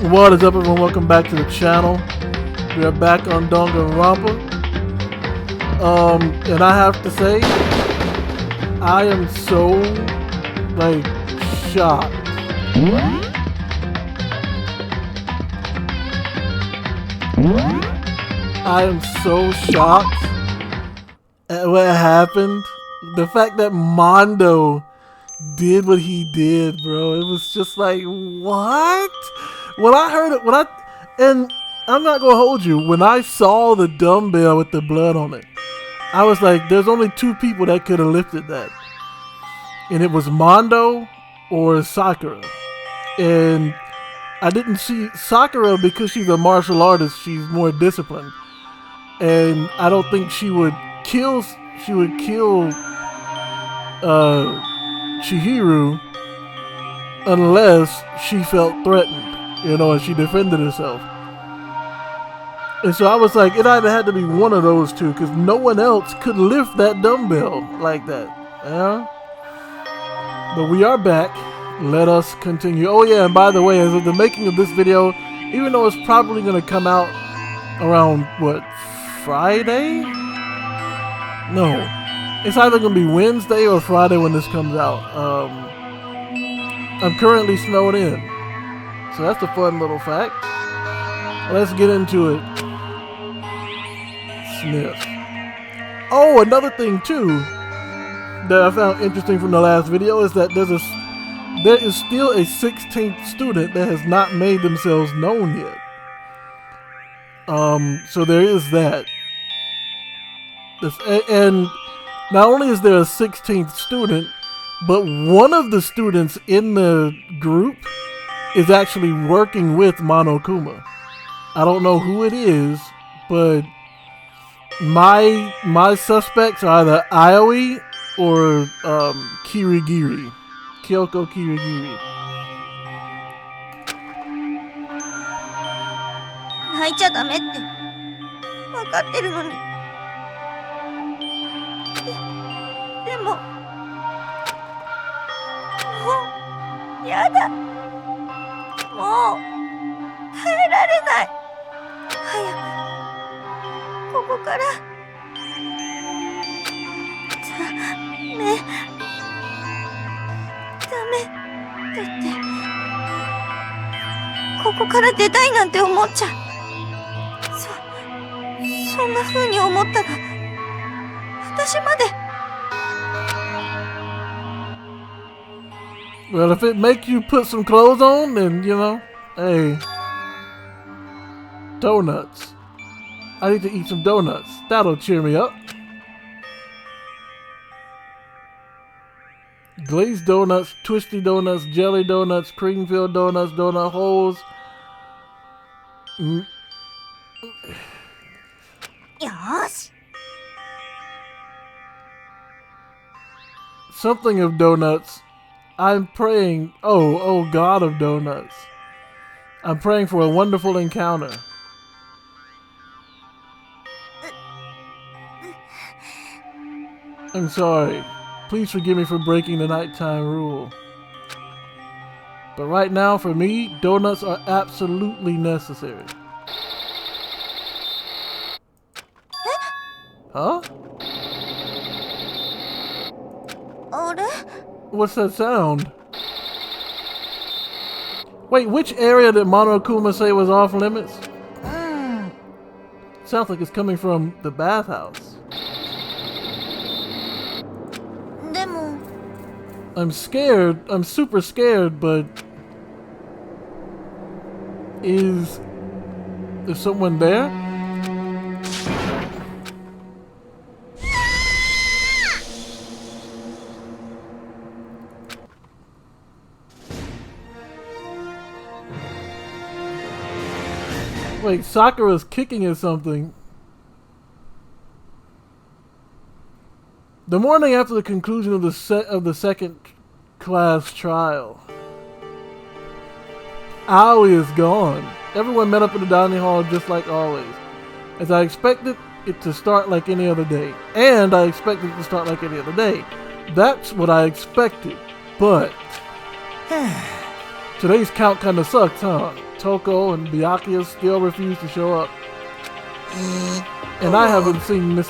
What is up, everyone? Welcome back to the channel. We are back on Danganronpa. And I have to say, I am so, like, shocked. I am so shocked at what happened. The fact that Mondo did what he did, bro. It was just like, what? When I heard it, and I'm not gonna hold you, when I saw the dumbbell with the blood on it, I was like, there's only two people that could have lifted that. And it was Mondo or Sakura. And I didn't see Sakura because she's a martial artist, she's more disciplined. And I don't think she would kill Chihiro unless she felt threatened, you know, and she defended herself. And so I was like, it either had to be one of those two, because no one else could lift that dumbbell like that. Yeah. But we are back. Let us continue. Oh yeah, and by the way, as of the making of this video, even though it's probably going to come out around, what, Friday? No. It's either going to be Wednesday or Friday when this comes out. I'm currently snowed in. So that's a fun little fact. Let's get into it. Sniff. Oh, another thing too that I found interesting from the last video is that there is still a 16th student that has not made themselves known yet. So there is that. And not only is there a 16th student, but one of the students in the group is actually working with Monokuma. I don't know who it is, but my suspects are either Aoi or Kirigiri. Kyoko Kirigiri. 泣いちゃダメって分かってるのに。でももうやだ。もう耐えられない。早くここからダメだってここから出たいなんて思っちゃう。そんな風に思ったら私まで。Well, if it makes you put some clothes on, then, you know, hey, donuts. I need to eat some donuts. That'll cheer me up. Glazed donuts, twisty donuts, jelly donuts, cream-filled donuts, donut holes. Yosh. Something of donuts. I'm praying, oh God of donuts. I'm praying for a wonderful encounter. I'm sorry. Please forgive me for breaking the nighttime rule. But right now, for me, donuts are absolutely necessary. Huh? What's that sound? Wait, which area did Monokuma say was off limits? Sounds like it's coming from the bathhouse. I'm scared. I'm super scared, but is there someone there? Wait, Sakura's kicking at something. The morning after the conclusion of the second class trial, Aoi is gone. Everyone met up in the dining hall just like always. As I expected it to start like any other day. And I expected it to start like any other day. That's what I expected. But today's count kinda sucks, huh? Toko and Byakuya still refuse to show up. And I haven't seen Miss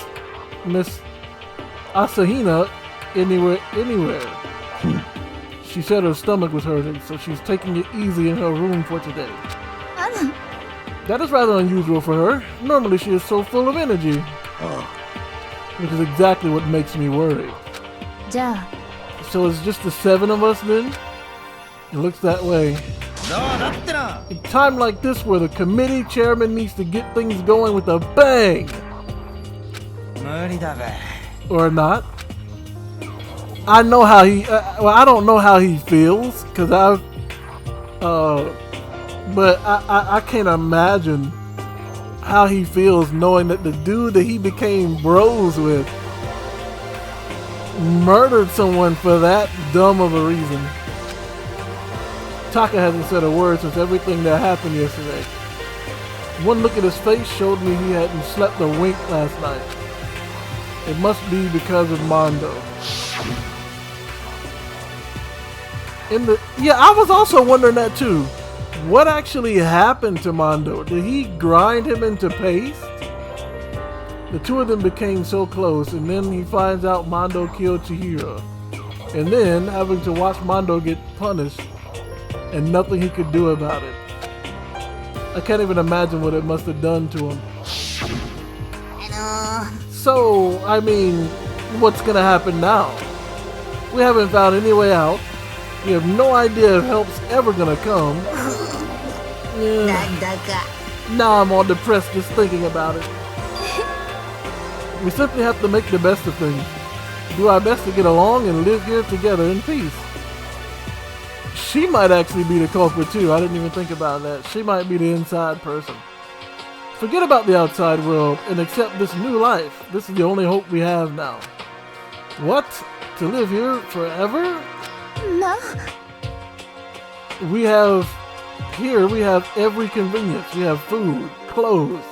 Asahina anywhere. She said her stomach was hurting, so she's taking it easy in her room for today. That is rather unusual for her. Normally she is so full of energy. Which is exactly what makes me worried. So it's just the 7 of us then? It looks that way. A time like this where the committee chairman needs to get things going with a bang. Or not. I know how he, I don't know how he feels, cause but I can't imagine how he feels knowing that the dude that he became bros with murdered someone for that dumb of a reason. Taka hasn't said a word since everything that happened yesterday. One look at his face showed me he hadn't slept a wink last night. It must be because of Mondo. I was also wondering that too. What actually happened to Mondo? Did he grind him into paste? The two of them became so close, and then he finds out Mondo killed Chihiro. And then having to watch Mondo get punished and nothing he could do about it. I can't even imagine what it must have done to him. So, I mean, what's gonna happen now? We haven't found any way out. We have no idea if help's ever gonna come. Now I'm all depressed just thinking about it. We simply have to make the best of things. Do our best to get along and live here together in peace. She might actually be the culprit too. I didn't even think about that. She might be the inside person. Forget about the outside world and accept this new life. This is the only hope we have now. What? To live here forever? No. We have every convenience. We have food, clothes.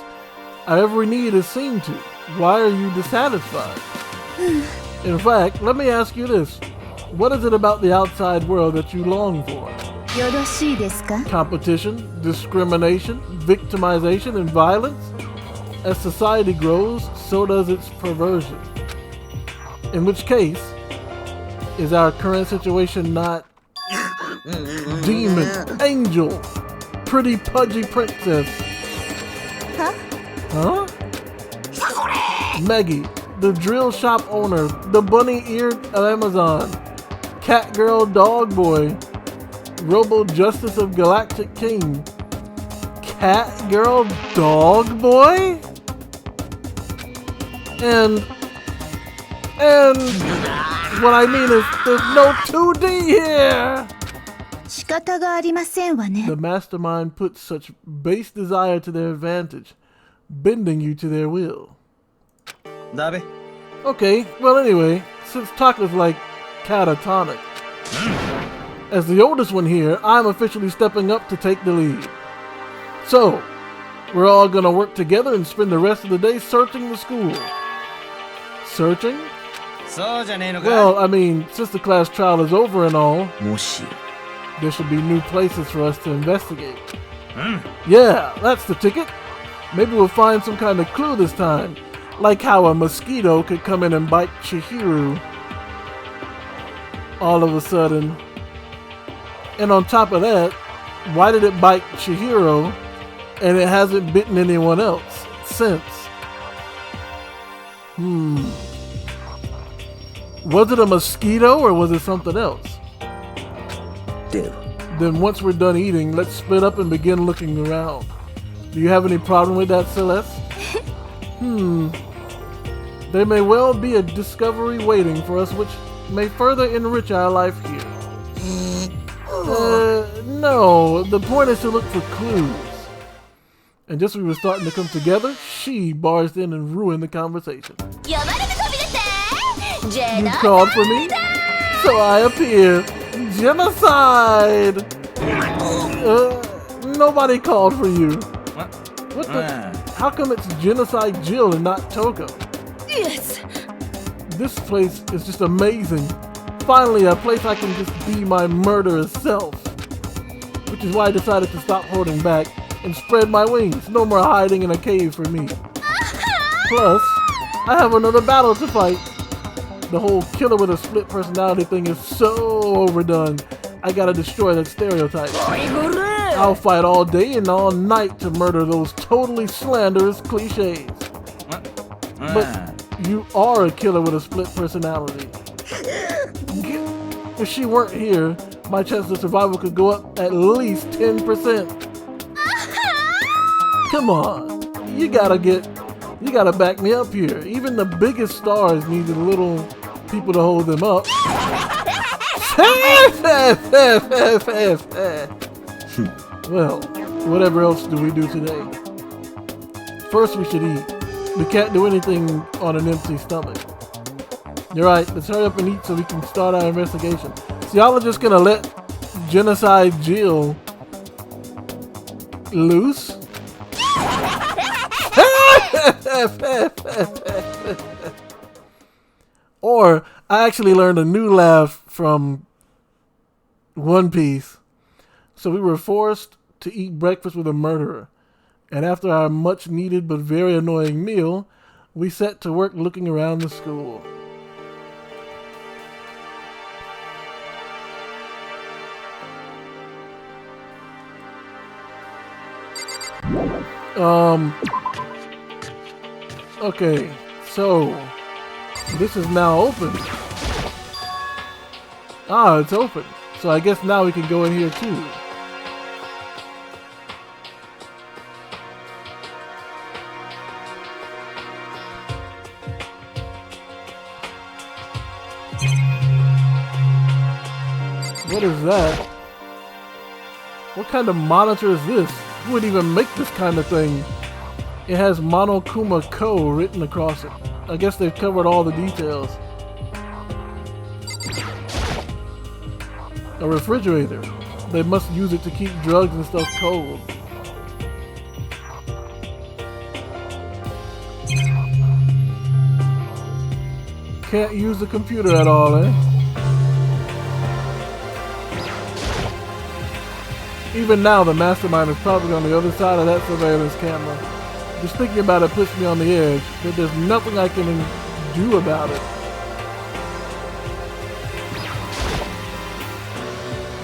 Our every need is seen to. Why are you dissatisfied? In fact, let me ask you this. What is it about the outside world that you long for? Competition, discrimination, victimization, and violence? As society grows, so does its perversion. In which case, is our current situation not demon, angel, pretty pudgy princess? Huh? Maggie, the drill shop owner, the bunny-eared Amazon, cat girl dog boy, Robo Justice of Galactic King, cat girl dog boy? And what I mean is there's no 2D here! The mastermind puts such base desire to their advantage, bending you to their will. Okay, well anyway, since Taka's like catatonic, as the oldest one here, I'm officially stepping up to take the lead. So, we're all gonna work together and spend the rest of the day searching the school. Searching? Well, I mean, since the class trial is over and all, there should be new places for us to investigate. Yeah, that's the ticket. Maybe we'll find some kind of clue this time. Like how a mosquito could come in and bite Chihiro all of a sudden. And on top of that, why did it bite Chihiro and it hasn't bitten anyone else since? Was it a mosquito or was it something else? Then once we're done eating, let's split up and begin looking around. Do you have any problem with that, Celeste? There may well be a discovery waiting for us which may further enrich our life here. No, the point is to look for clues. And just as we were starting to come together, she barged in and ruined the conversation. You called for me, so I appear. Genocide! Nobody called for you. What the? How come it's Genocide Jill and not Toko? Yes. This place is just amazing. Finally, a place I can just be my murderous self. which is why I decided to stop holding back and spread my wings. No more hiding in a cave for me. Plus, I have another battle to fight. The whole killer with a split personality thing is so overdone. I gotta destroy that stereotype. I'll fight all day and all night to murder those totally slanderous cliches. But you are a killer with a split personality. If she weren't here, my chance of survival could go up at least 10%. Come on, you gotta back me up here. Even the biggest stars need the little people to hold them up. Well, whatever else do we do today? First we should eat. We can't do anything on an empty stomach. You're right, let's hurry up and eat so we can start our investigation. So y'all are just gonna let Genocide Jill loose? Or I actually learned a new laugh from One Piece. So we were forced to eat breakfast with a murderer. And after our much needed but very annoying meal, we set to work looking around the school. Okay, so this is now open. Ah, it's open. So I guess now we can go in here too. What is that? What kind of monitor is this? Who would even make this kind of thing? It has Monokuma Co. written across it. I guess they've covered all the details. A refrigerator. They must use it to keep drugs and stuff cold. Can't use the computer at all, eh? Even now, the mastermind is probably on the other side of that surveillance camera. Just thinking about it puts me on the edge, but there's nothing I can do about it.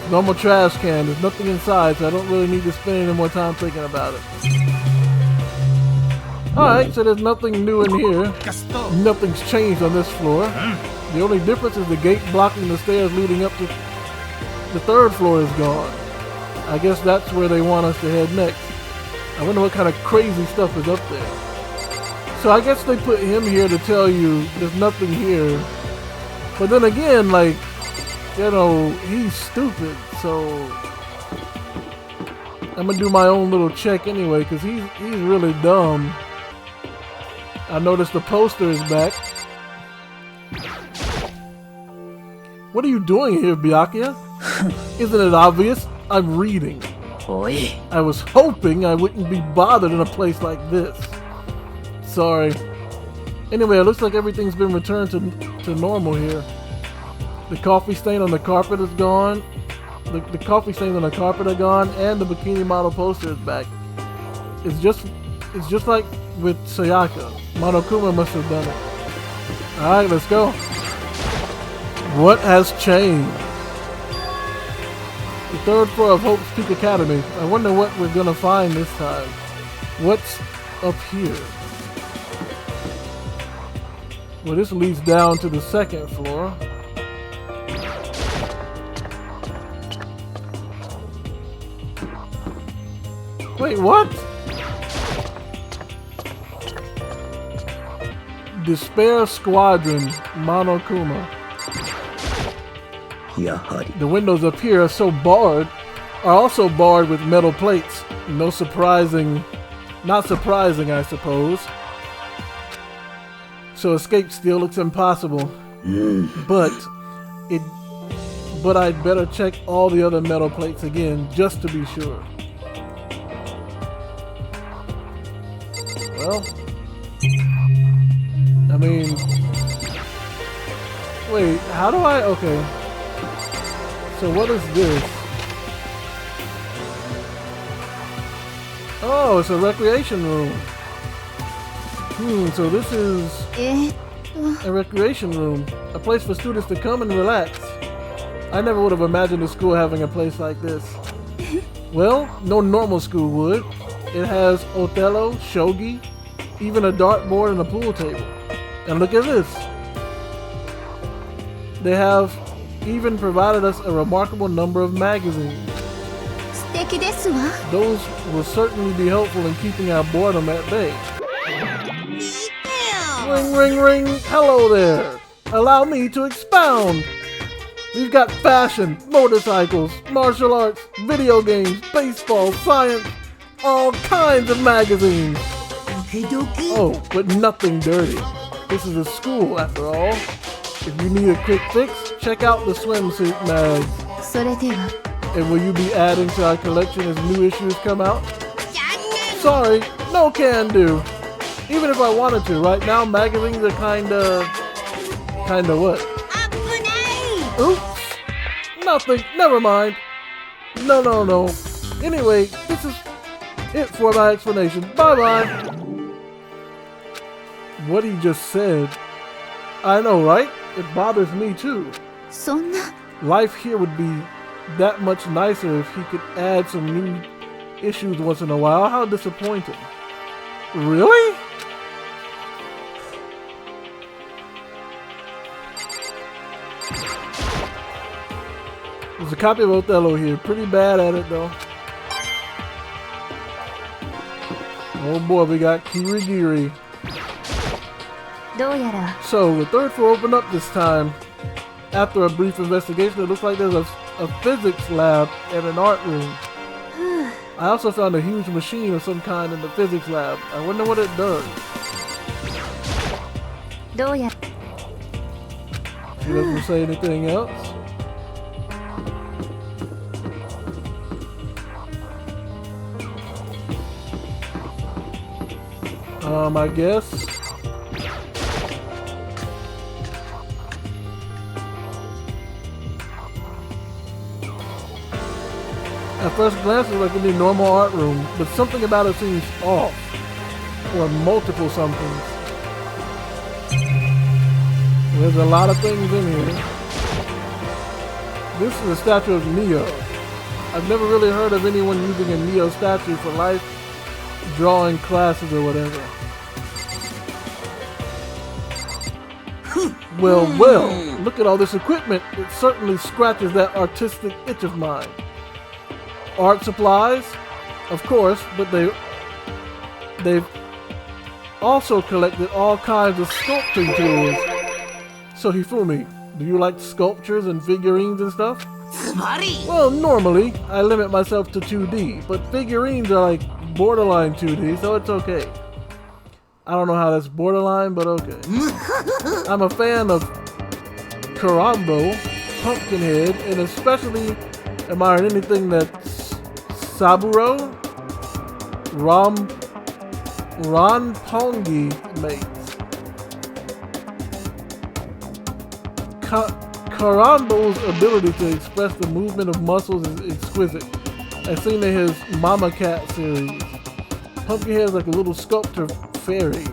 Normal trash can, there's nothing inside, so I don't really need to spend any more time thinking about it. Alright, so there's nothing new in here. Nothing's changed on this floor. The only difference is the gate blocking the stairs leading up to the third floor is gone. I guess that's where they want us to head next. I wonder what kind of crazy stuff is up there. So I guess they put him here to tell you there's nothing here. But then again, like, you know, he's stupid, so I'm gonna do my own little check anyway, because he's really dumb. I noticed the poster is back. What are you doing here, Byakuya? Isn't it obvious? I'm reading. Oi. I was hoping I wouldn't be bothered in a place like this. Sorry. Anyway, it looks like everything's been returned to normal here. The coffee stain on the carpet is gone. The coffee stains on the carpet are gone, and the bikini model poster is back. It's just like with Sayaka. Monokuma must have done it. Alright, let's go. What has changed? The third floor of Hope's Peak Academy. I wonder what we're gonna find this time. What's up here? Well, this leads down to the second floor. Wait, what? Despair Squadron, Monokuma. The windows up here are also barred with metal plates. Not surprising, I suppose. So escape still looks impossible. But I'd better check all the other metal plates again, just to be sure. Well, I mean, wait, how do I, okay. So what is this? Oh, it's a recreation room. So this is えーっと a recreation room. A place for students to come and relax. I never would have imagined a school having a place like this. Well, no normal school would. It has Othello, shogi, even a dartboard and a pool table. And look at this. They have even provided us a remarkable number of magazines. 素敵ですわ。 Those will certainly be helpful in keeping our boredom at bay. Ring, ring, ring. Hello there. Allow me to expound. We've got fashion, motorcycles, martial arts, video games, baseball, science, all kinds of magazines. Oh, but nothing dirty. This is a school after all. If you need a quick fix, check out the swimsuit mags. それでは And will you be adding to our collection as new issues come out? Sorry, no can do. Even if I wanted to, right now magazines are kinda what? Oops, nothing, never mind. No. Anyway, this is it for my explanation. Bye-bye. What he just said, I know, right? It bothers me too. そんな Life here would be that much nicer if he could add some new issues once in a while. How disappointing. Really? There's a copy of Othello here. Pretty bad at it though. Oh boy, we got Kirigiri. どうやら So the third floor opened up this time. After a brief investigation, it looks like there's a physics lab and an art room. I also found a huge machine of some kind in the physics lab. I wonder what it does. どうや She doesn't say anything else. I guess. At first glance, it's like a normal art room, but something about it seems off. Or multiple somethings. There's a lot of things in here. This is a statue of Neo. I've never really heard of anyone using a Neo statue for life drawing classes or whatever. Well, look at all this equipment. It certainly scratches that artistic itch of mine. Art supplies, of course, but they've also collected all kinds of sculpting tools. So Hifumi, do you like sculptures and figurines and stuff? Well, normally I limit myself to 2D, but figurines are like borderline 2D, so it's okay. I don't know how that's borderline, but okay. I'm a fan of Karambo, Pumpkinhead, and especially admire anything that Saburo Ronpongi makes. Karambo's ability to express the movement of muscles is exquisite, as seen in his Mama Cat series. Pumpkinhead is like a little sculptor fairy,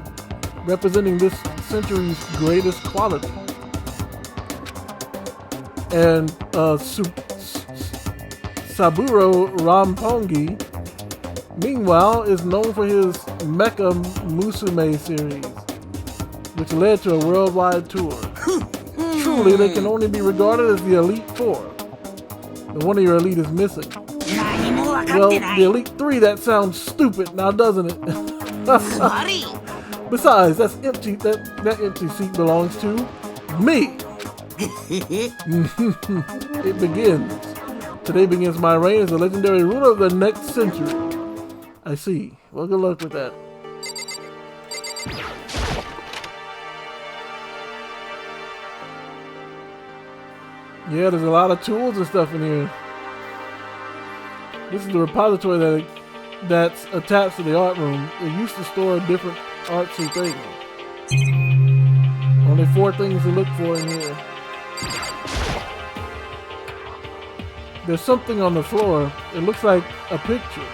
representing this century's greatest quality. And Saburo Ronpongi, meanwhile, is known for his Mecha Musume series, which led to a worldwide tour. Truly, they can only be regarded as the Elite Four. But one of your elite is missing. Well, the Elite Three, that sounds stupid now, doesn't it? Besides, that's empty. That empty seat belongs to me. It begins. Today begins my reign as the legendary ruler of the next century. I see. Well, good luck with that. Yeah, there's a lot of tools and stuff in here. This is the repository that's attached to the art room. It used to store different artsy things. Only 4 things to look for in here. There's something on the floor. It looks like a picture.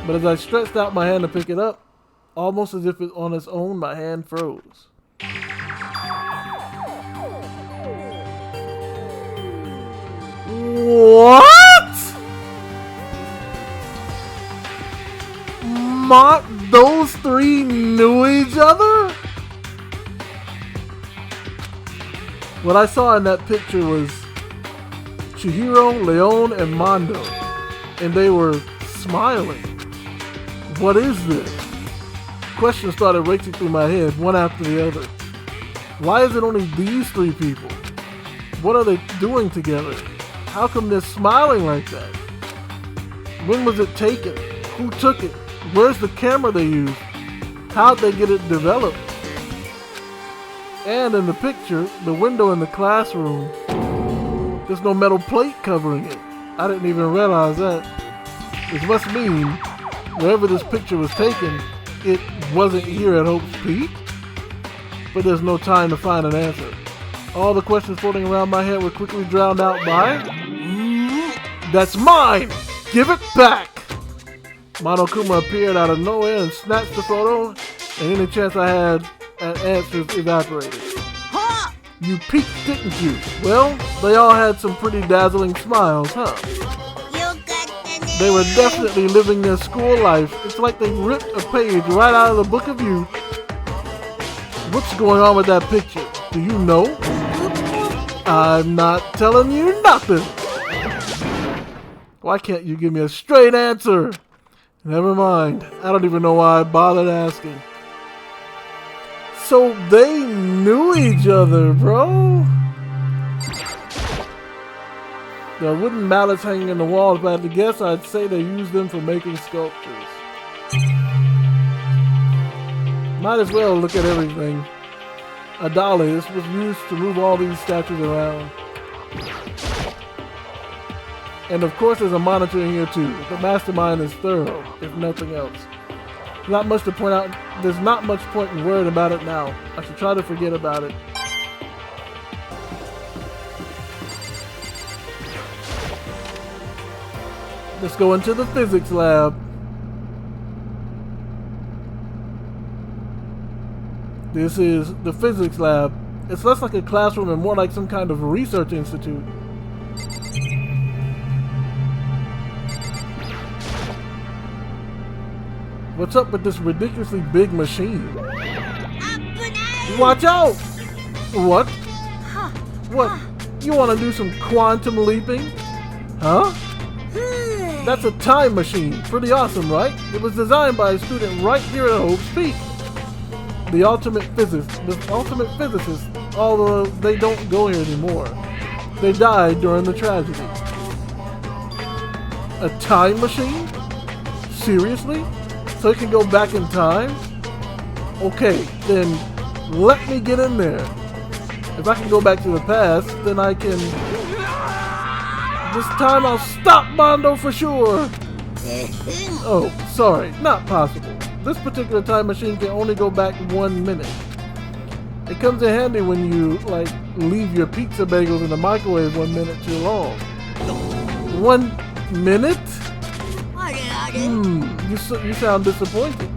But as I stretched out my hand to pick it up, almost as if it on its own, my hand froze. What? Those three knew each other? What I saw in that picture was Chihiro, Leon, and Mondo, and they were smiling. What is this? Questions started racing through my head, one after the other. Why is it only these three people? What are they doing together? How come they're smiling like that? When was it taken? Who took it? Where's the camera they used? How'd they get it developed? And in the picture, the window in the classroom, there's no metal plate covering it. I didn't even realize that. This must mean, wherever this picture was taken, it wasn't here at Hope's Peak. But there's no time to find an answer. All the questions floating around my head were quickly drowned out by... That's mine! Give it back! Monokuma appeared out of nowhere and snatched the photo, and any chance I had at answers evaporated. You peeked, didn't you? Well, they all had some pretty dazzling smiles, huh? They were definitely living their school life. It's like they ripped a page right out of the Book of Youth. What's going on with that picture? Do you know? I'm not telling you nothing. Why can't you give me a straight answer? Never mind. I don't even know why I bothered asking. So they knew each other, bro. There are wooden mallets hanging in the wall. If I had to guess, I'd say they used them for making sculptures. Might as well look at everything. A dolly. This was used to move all these statues around. And of course there's a monitor in here too. The mastermind is thorough, if nothing else. Not much to point out. There's not much point in worrying about it now. I should try to forget about it. Let's go into the physics lab. This is the physics lab. It's less like a classroom and more like some kind of research institute. What's up with this ridiculously big machine? Watch out! What? What? You want to do some quantum leaping? Huh? That's a time machine. Pretty awesome, right? It was designed by a student right here at Hope's Peak. The ultimate physicist, although they don't go here anymore. They died during the tragedy. A time machine? Seriously? So it can go back in time? Okay, then let me get in there. If I can go back to the past, then I can... This time I'll stop Mondo for sure. Oh, sorry, not possible. This particular time machine can only go back 1 minute. It comes in handy when you, like, leave your pizza bagels in the microwave 1 minute too long. 1 minute? You sound disappointed.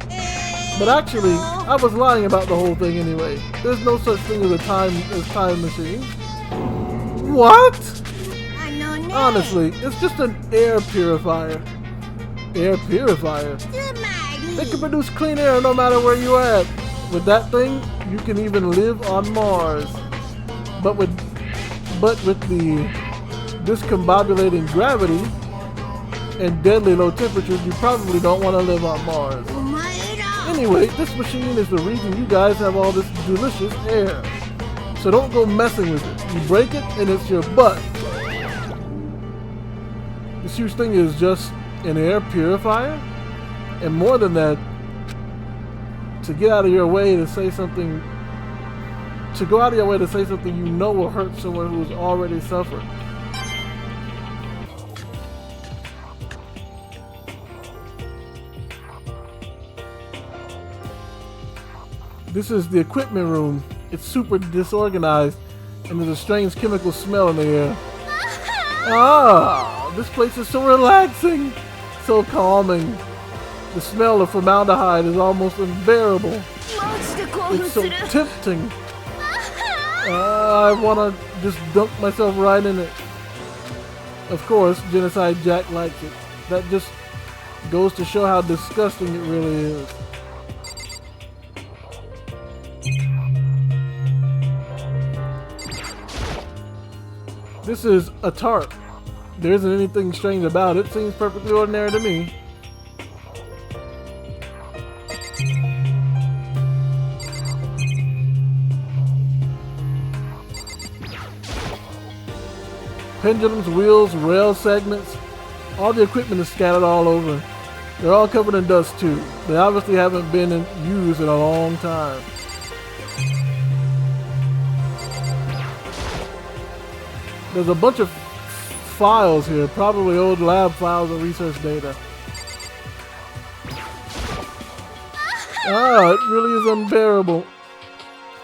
But actually, I was lying about the whole thing anyway. There's no such thing as time machine. What? Honestly, it's just an air purifier. Air purifier? It can produce clean air no matter where you're at. With that thing, you can even live on Mars. But with the discombobulating gravity and deadly low temperatures, you probably don't want to live on Mars. Anyway, this machine is the reason you guys have all this delicious air. So don't go messing with it. You break it and it's your butt. This huge thing is just an air purifier? And more than that, to get out of your way to say something, to go out of your way to say something you know will hurt someone who's already suffered. This is the equipment room. It's super disorganized and there's a strange chemical smell in the air. Ah, this place is so relaxing, so calming. The smell of formaldehyde is almost unbearable. It's so tempting. I want to just dunk myself right in it. Of course, Genocide Jack likes it. That just goes to show how disgusting it really is. This is a tarp. There isn't anything strange about it. Seems perfectly ordinary to me. Pendulums, wheels, rail segments. All the equipment is scattered all over. They're all covered in dust too. They obviously haven't been used in a long time. There's a bunch of files here, probably old lab files and research data. Ah, it really is unbearable.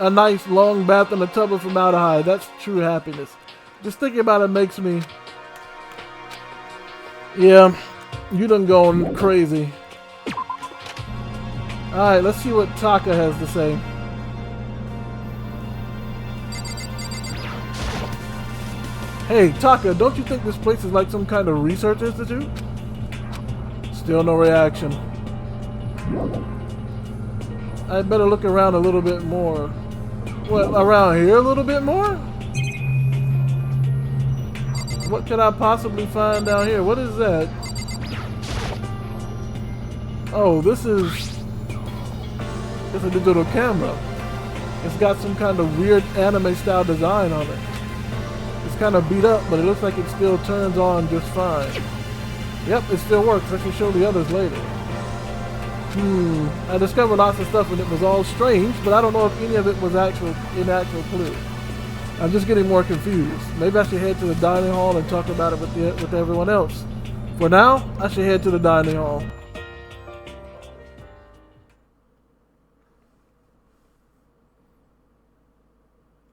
A nice long bath in a tub of formaldehyde. That's true happiness. Just thinking about it makes me... Yeah, you done gone crazy. Alright, let's see what Taka has to say. Hey, Taka, don't you think this place is like some kind of research institute? Still no reaction. I'd better look around a little bit more. What, around here a little bit more? What could I possibly find down here? What is that? Oh, this is... It's a digital camera. It's got some kind of weird anime style design on it. It's kind of beat up, but it looks like it still turns on just fine. Yep, it still works. I can show the others later. I discovered lots of stuff and it was all strange, but I don't know if any of it was actual clue. I'm just getting more confused. Maybe I should head to the dining hall and talk about it with everyone else. For now, I should head to the dining hall.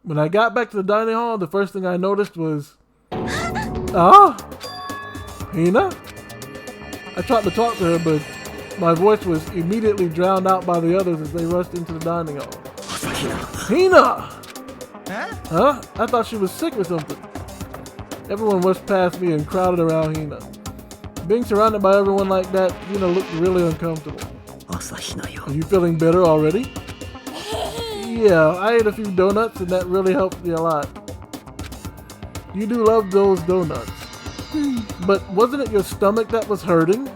When I got back to the dining hall, the first thing I noticed was... Ah! Hina? I tried to talk to her, but my voice was immediately drowned out by the others as they rushed into the dining hall. Hina! Huh? I thought she was sick or something. Everyone rushed past me and crowded around Hina. Being surrounded by everyone like that, Hina looked really uncomfortable. Are you feeling better already? Yeah, I ate a few donuts and that really helped me a lot. You do love those donuts. But wasn't it your stomach that was hurting?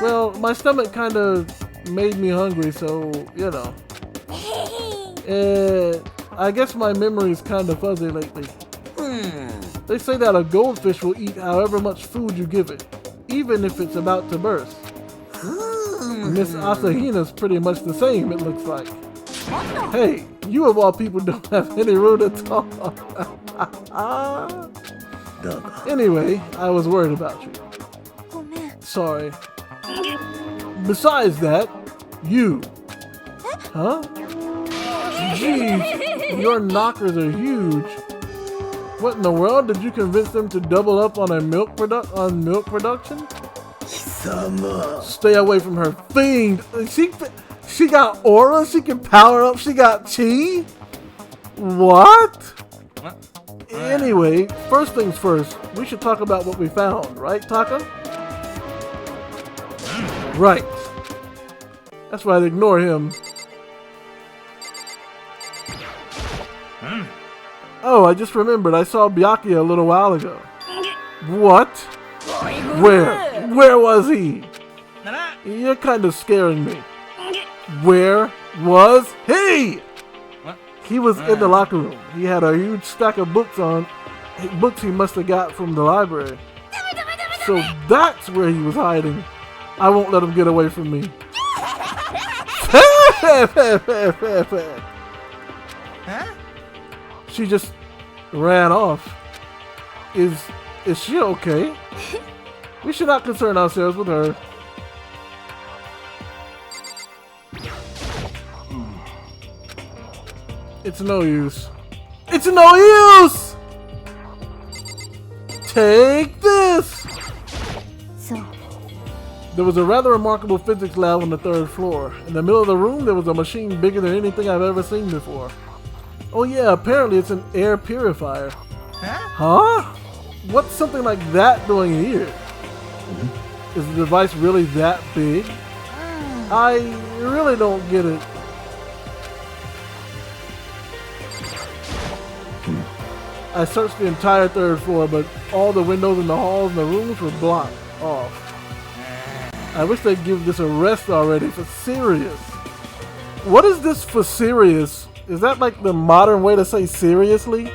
Well, my stomach kind of made me hungry, so, you know. I guess my memory is kind of fuzzy lately. They say that a goldfish will eat however much food you give it, even if it's about to burst. Miss Asahina's pretty much the same, it looks like. Hey, you of all people don't have any room to talk. Anyway, I was worried about you. Sorry. Besides that, you. Huh? Jeez, your knockers are huge. What in the world? Did you convince them to double up on milk production? Stay away from her, fiend. She got aura, she can power up, she got chi? What? Anyway, first things first, we should talk about what we found, right, Taka? Right. That's right, ignore him. Oh, I just remembered, I saw Byakuya a little while ago. What? Where? Where was he? You're kind of scaring me. Where was he? He was in the locker room. He had a huge stack of books he must have got from the library. So that's where he was hiding. I won't let him get away from me. She just ran off. Is she okay? We should not concern ourselves with her. It's no use. It's no use! Take this! There was a rather remarkable physics lab on the 3rd floor. In the middle of the room, there was a machine bigger than anything I've ever seen before. Oh yeah, apparently it's an air purifier. Huh? What's something like that doing here? Is the device really that big? I really don't get it. I searched the entire 3rd floor, but all the windows in the halls and the rooms were blocked off. I wish they'd give this a rest already, for serious. What is this for serious? Is that like the modern way to say seriously?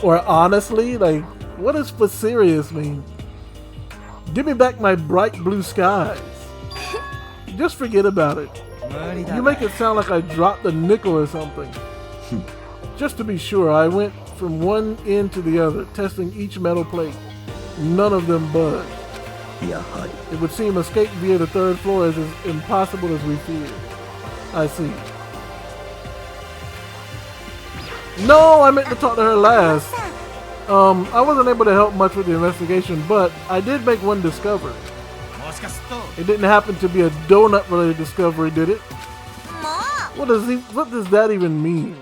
Or honestly? Like, what does for serious mean? Give me back my bright blue skies. Just forget about it. You make it sound like I dropped a nickel or something. Just to be sure, I went from one end to the other, testing each metal plate. None of them budged. It would seem escape via the 3rd floor is as impossible as we feared. I see. No, I meant to talk to her last. I wasn't able to help much with the investigation, but I did make one discovery. It didn't happen to be a donut-related discovery, did it? What does that even mean?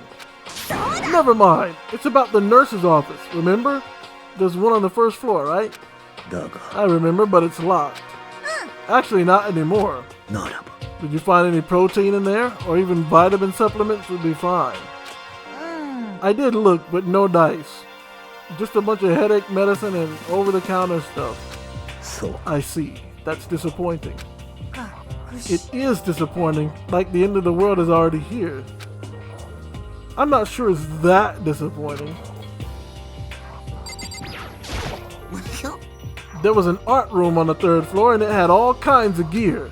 Never mind. It's about the nurse's office, remember? There's one on the 1st floor, right? I remember, but it's locked. Actually, not anymore. Did you find any protein in there? Or even vitamin supplements would be fine. I did look, but no dice. Just a bunch of headache medicine and over-the-counter stuff. I see. That's disappointing. It is disappointing, like the end of the world is already here. I'm not sure it's that disappointing. There was an art room on the 3rd floor and it had all kinds of gear.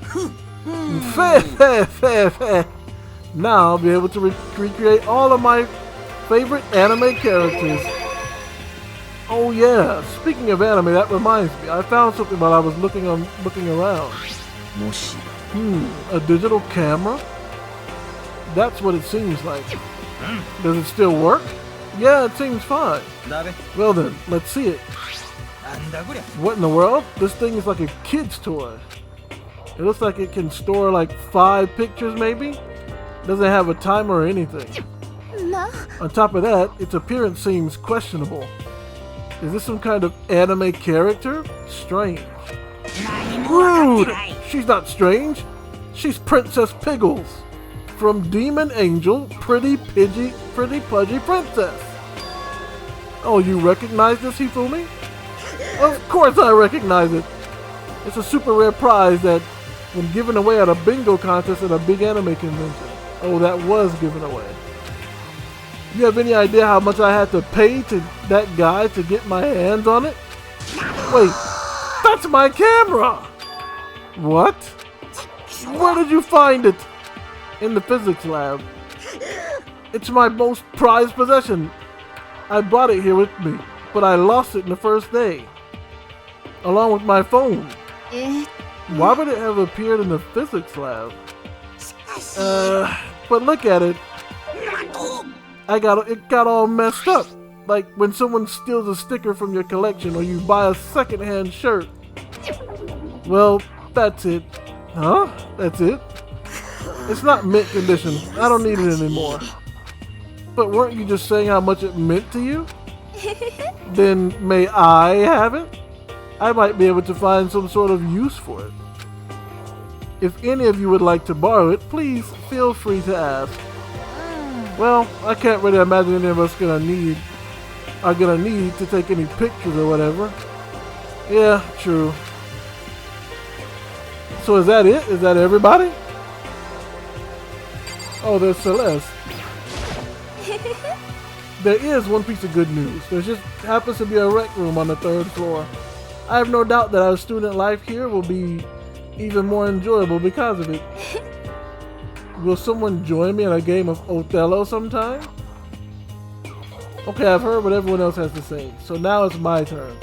Now I'll be able to recreate all of my favorite anime characters. Oh yeah, speaking of anime, that reminds me. I found something while I was looking around. A digital camera? That's what it seems like. Does it still work? Yeah, it seems fine. Well then, let's see it. What in the world? This thing is like a kid's toy. It looks like it can store like 5 pictures maybe? Doesn't have a timer or anything. On top of that, its appearance seems questionable. Is this some kind of anime character? Strange. Rude! She's not strange. She's Princess Piggles. From Demon Angel, Pretty Pudgy Princess. Oh, you recognize this, Hifumi? Of course I recognize it. It's a super rare prize that when given away at a bingo contest at a big anime convention. Oh, that was given away. You have any idea how much I had to pay to that guy to get my hands on it? Wait, that's my camera! What? Where did you find it? In the physics lab. It's my most prized possession. I brought it here with me, but I lost it in the first day. Along with my phone. Why would it have appeared in the physics lab? But look at it. It got all messed up. Like when someone steals a sticker from your collection or you buy a secondhand shirt. Well, that's it. Huh? That's it? It's not mint condition. I don't need it anymore. But weren't you just saying how much it meant to you? Then may I have it? I might be able to find some sort of use for it. If any of you would like to borrow it, please feel free to ask. Well, I can't really imagine any of us are gonna need to take any pictures or whatever. Yeah, true. So is that it? Is that everybody? Oh, there's Celeste. There is one piece of good news. There just happens to be a rec room on the 3rd floor. I have no doubt that our student life here will be even more enjoyable because of it. Will someone join me in a game of Othello sometime? Okay, I've heard what everyone else has to say, so now it's my turn.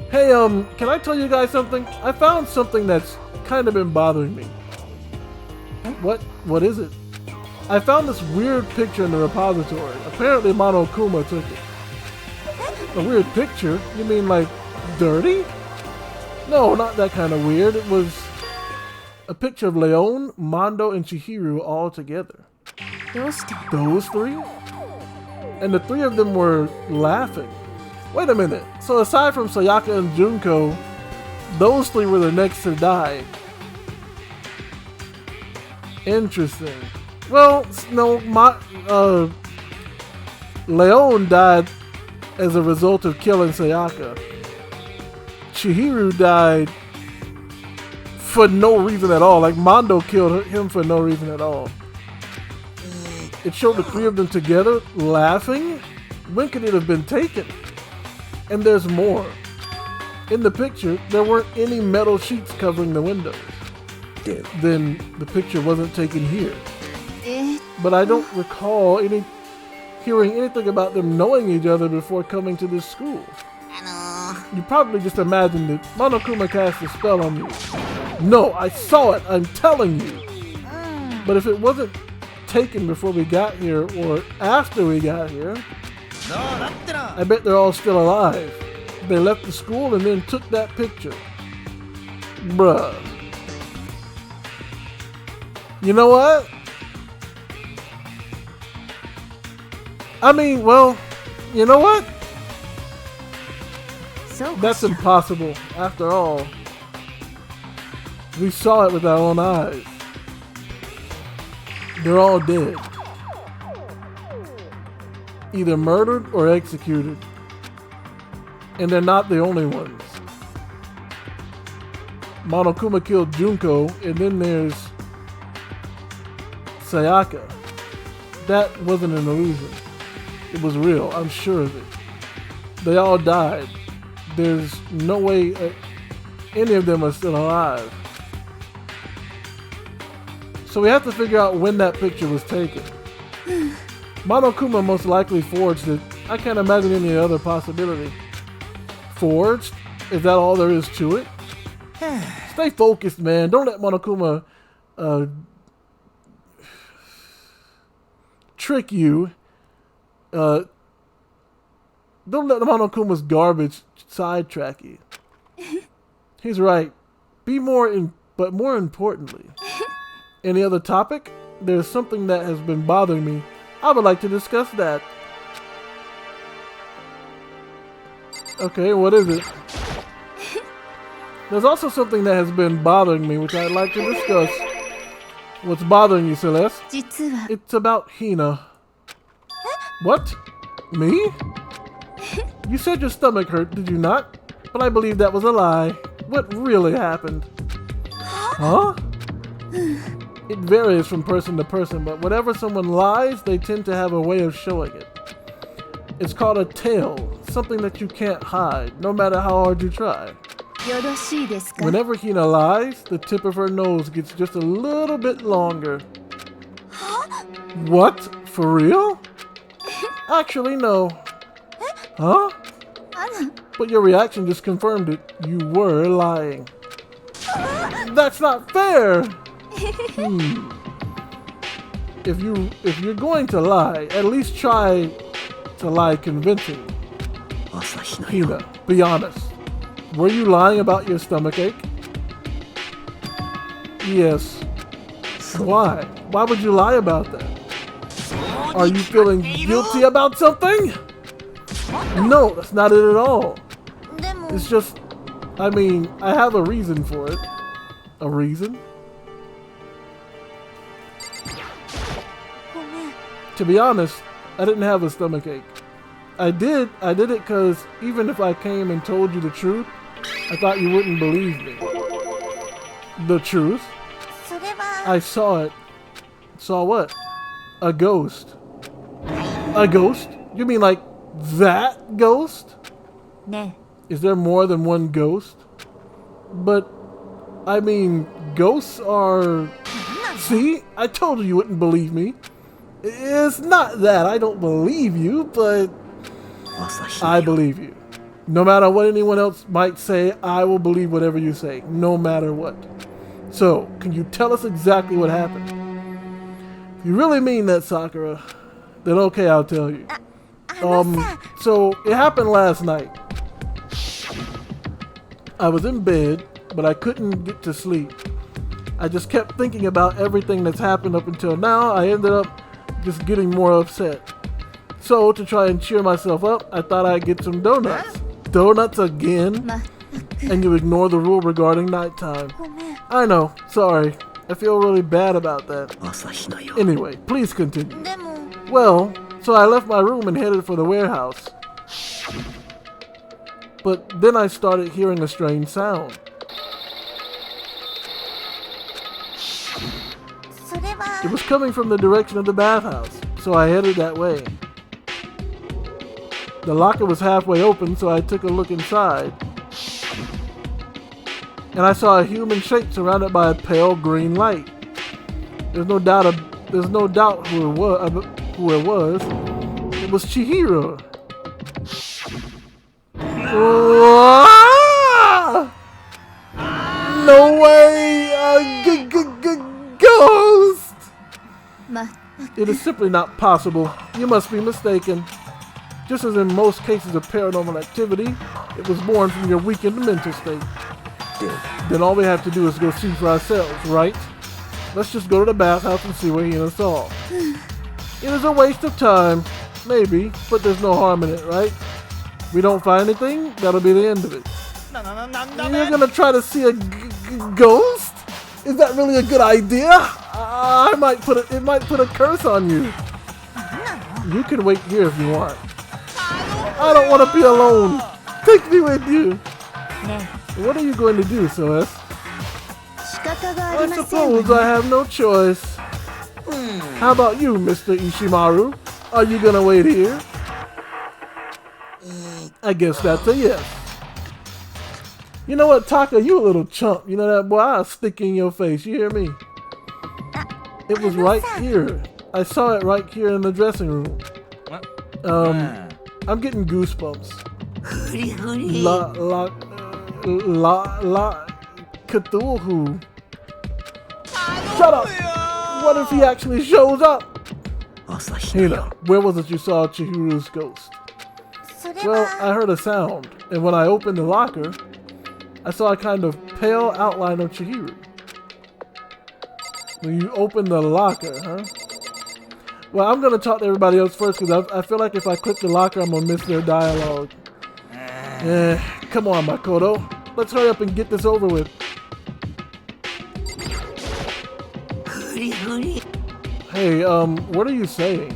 Hey, can I tell you guys something? I found something that's kind of been bothering me. What is it? I found this weird picture in the repository. Apparently Monokuma took it. A weird picture? You mean like dirty? No, not that kind of weird. It was a picture of Leon, Mondo, and Chihiro all together. どうして Those three? And the three of them were laughing. Wait a minute. So aside from Sayaka and Junko, those three were the next to die. Interesting. Well, no, Leon died as a result of killing Sayaka. Chihiro died for no reason at all. Like, Mondo killed him for no reason at all. It showed the three of them together, laughing. When could it have been taken? And there's more. In the picture, there weren't any metal sheets covering the windows. Then the picture wasn't taken here. But I don't recall hearing anything about them knowing each other before coming to this school. You probably just imagined that Monokuma cast a spell on you. No, I saw it, I'm telling you. But if it wasn't taken before we got here or after we got here, I bet they're all still alive. They left the school and then took that picture. Bruh. You know what? I mean, well, you know what? That's impossible. After all, we saw it with our own eyes. They're all dead. Either murdered or executed. And they're not the only ones. Monokuma killed Junko, and then there's Sayaka. That wasn't an illusion. It was real, I'm sure of it. They all died. There's no way any of them are still alive. So we have to figure out when that picture was taken. Monokuma most likely forged it. I can't imagine any other possibility. Forged? Is that all there is to it? Stay focused, man. Don't let Monokuma trick you. Don't let Monokuma's garbage sidetrack you. He's right. But more importantly, any other topic? There's something that has been bothering me. I would like to discuss that. Okay, what is it? There's also something that has been bothering me, which I'd like to discuss. What's bothering you, Celeste? It's about Hina. What? Me? You said your stomach hurt, did you not? But I believe that was a lie. What really happened? Huh? It varies from person to person, but whenever someone lies, they tend to have a way of showing it. It's called a tale, something that you can't hide, no matter how hard you try. Whenever Hina lies, the tip of her nose gets just a little bit longer. What? For real? Actually, no. Huh? But your reaction just confirmed it. You were lying. That's not fair! If you're going to lie, at least try to lie convincingly. Hina, be honest. Were you lying about your stomachache? Yes. Why? Why would you lie about that? Are you feeling guilty about something? No, that's not it at all. It's just, I mean, I have a reason for it. A reason? To be honest, I didn't have a stomachache. I did it because even if I came and told you the truth, I thought you wouldn't believe me. The truth? I saw it. Saw what? A ghost. A ghost? You mean like that ghost? Is there more than one ghost? But, I mean, ghosts are... See? I told you wouldn't believe me. It's not that I don't believe you, but I believe you. No matter what anyone else might say, I will believe whatever you say, no matter what. So, can you tell us exactly what happened? If you really mean that, Sakura, then okay, I'll tell you. So, it happened last night. I was in bed, but I couldn't get to sleep. I just kept thinking about everything that's happened up until now. I ended up just getting more upset. So, to try and cheer myself up, I thought I'd get some donuts. Donuts again? And you ignore the rule regarding nighttime. I know, sorry. I feel really bad about that. Anyway, please continue. Well, so I left my room and headed for the warehouse. But then I started hearing a strange sound. It was coming from the direction of the bathhouse, so I headed that way. The locker was halfway open, so I took a look inside. And I saw a human shape surrounded by a pale green light. There's no doubt who it was. It was Chihiro. No way! A ghost! It is simply not possible. You must be mistaken. Just as in most cases of paranormal activity, it was born from your weakened mental state. Then all we have to do is go see for ourselves, right? Let's just go to the bathhouse and see what Hina saw. It is a waste of time, maybe, but there's no harm in it, right? We don't find anything, that'll be the end of it. You're gonna try to see a ghost? Is that really a good idea? It might put a curse on you. You can wait here if you want. I don't want to be alone. Take me with you. What are you going to do, Celeste? I suppose I have no choice. How about you, Mr. Ishimaru? Are you gonna wait here? I guess that's a yes. You know what, Taka? You a little chump. You know that, boy? I'll stick in your face. You hear me? It was right here. I saw it right here in the dressing room. I'm getting goosebumps. Cthulhu. Shut up! What if he actually shows up? Hina, where was it you saw Chihiro's ghost? Well, I heard a sound, and when I opened the locker, I saw a kind of pale outline of Chihiro. When you opened the locker, huh? Well, I'm gonna talk to everybody else first because I feel like if I click the locker, I'm gonna miss their dialogue. Come on, Makoto. Let's hurry up and get this over with. Hey, what are you saying?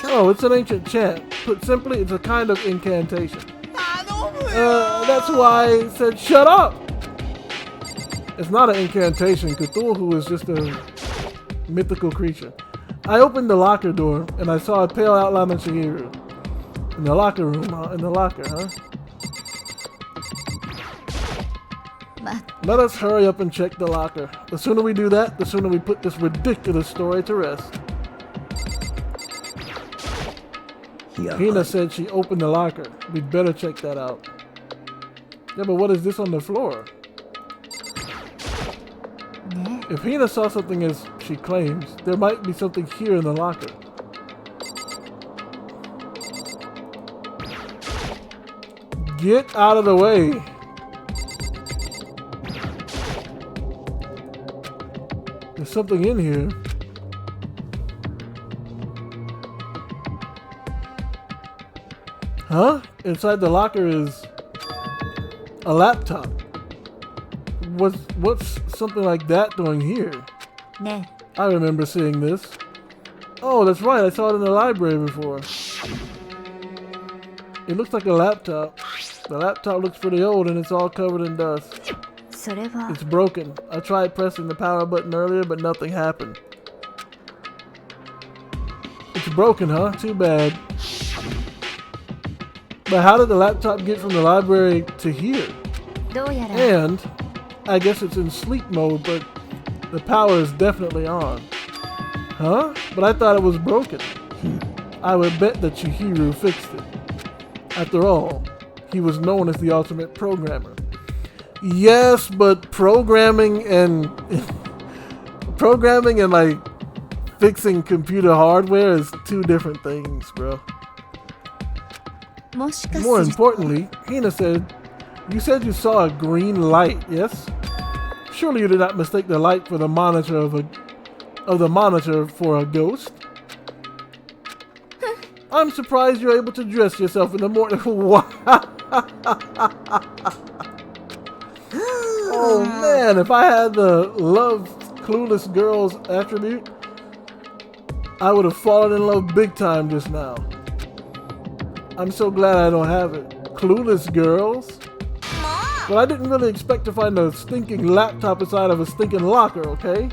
Oh, it's an ancient chant. Put simply, it's a kind of incantation. That's why I said shut up! It's not an incantation. Cthulhu is just a mythical creature. I opened the locker door, and I saw a pale outline of Chihiro. In the locker room, in the locker, huh? Let us hurry up and check the locker. The sooner we do that, the sooner we put this ridiculous story to rest. Hina said she opened the locker. We'd better check that out. Yeah, but what is this on the floor? If Hina saw something as she claims, there might be something here in the locker. Get out of the way. There's something in here. Huh? Inside the locker is a laptop. What's something like that doing here? I remember seeing this. Oh, that's right. I saw it in the library before. It looks like a laptop. The laptop looks pretty old and it's all covered in dust. It's broken. I tried pressing the power button earlier, but nothing happened. It's broken, huh? Too bad. But how did the laptop get from the library to here? And I guess it's in sleep mode, but the power is definitely on. Huh? But I thought it was broken. I would bet that Chihiro fixed it. After all, he was known as the ultimate programmer. Yes, but programming and like fixing computer hardware is two different things, bro. More importantly, Hina said, you said you saw a green light, yes? Surely you did not mistake the light for the monitor of the monitor for a ghost. I'm surprised you're able to dress yourself in the morning. Oh man, if I had the love clueless girls attribute, I would have fallen in love big time just now. I'm so glad I don't have it. Clueless girls? Well, I didn't really expect to find a stinking laptop inside of a stinking locker, okay?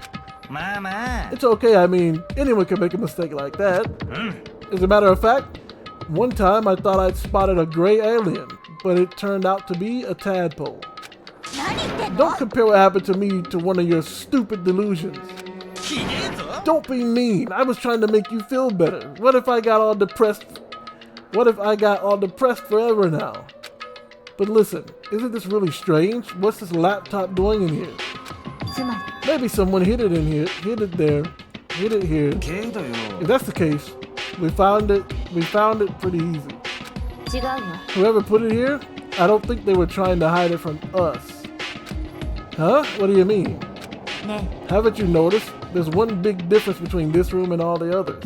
Mama. It's okay, I mean, anyone can make a mistake like that. As a matter of fact, one time I thought I'd spotted a gray alien, but it turned out to be a tadpole. Don't compare what happened to me to one of your stupid delusions. Don't be mean. I was trying to make you feel better. What if I got all depressed? What if I got all depressed forever now? But listen, isn't this really strange? What's this laptop doing in here? Maybe someone hid it in here, hid it there, hid it here. If that's the case, we found it pretty easy. Whoever put it here, I don't think they were trying to hide it from us. Huh? What do you mean? Haven't you noticed? There's one big difference between this room and all the others.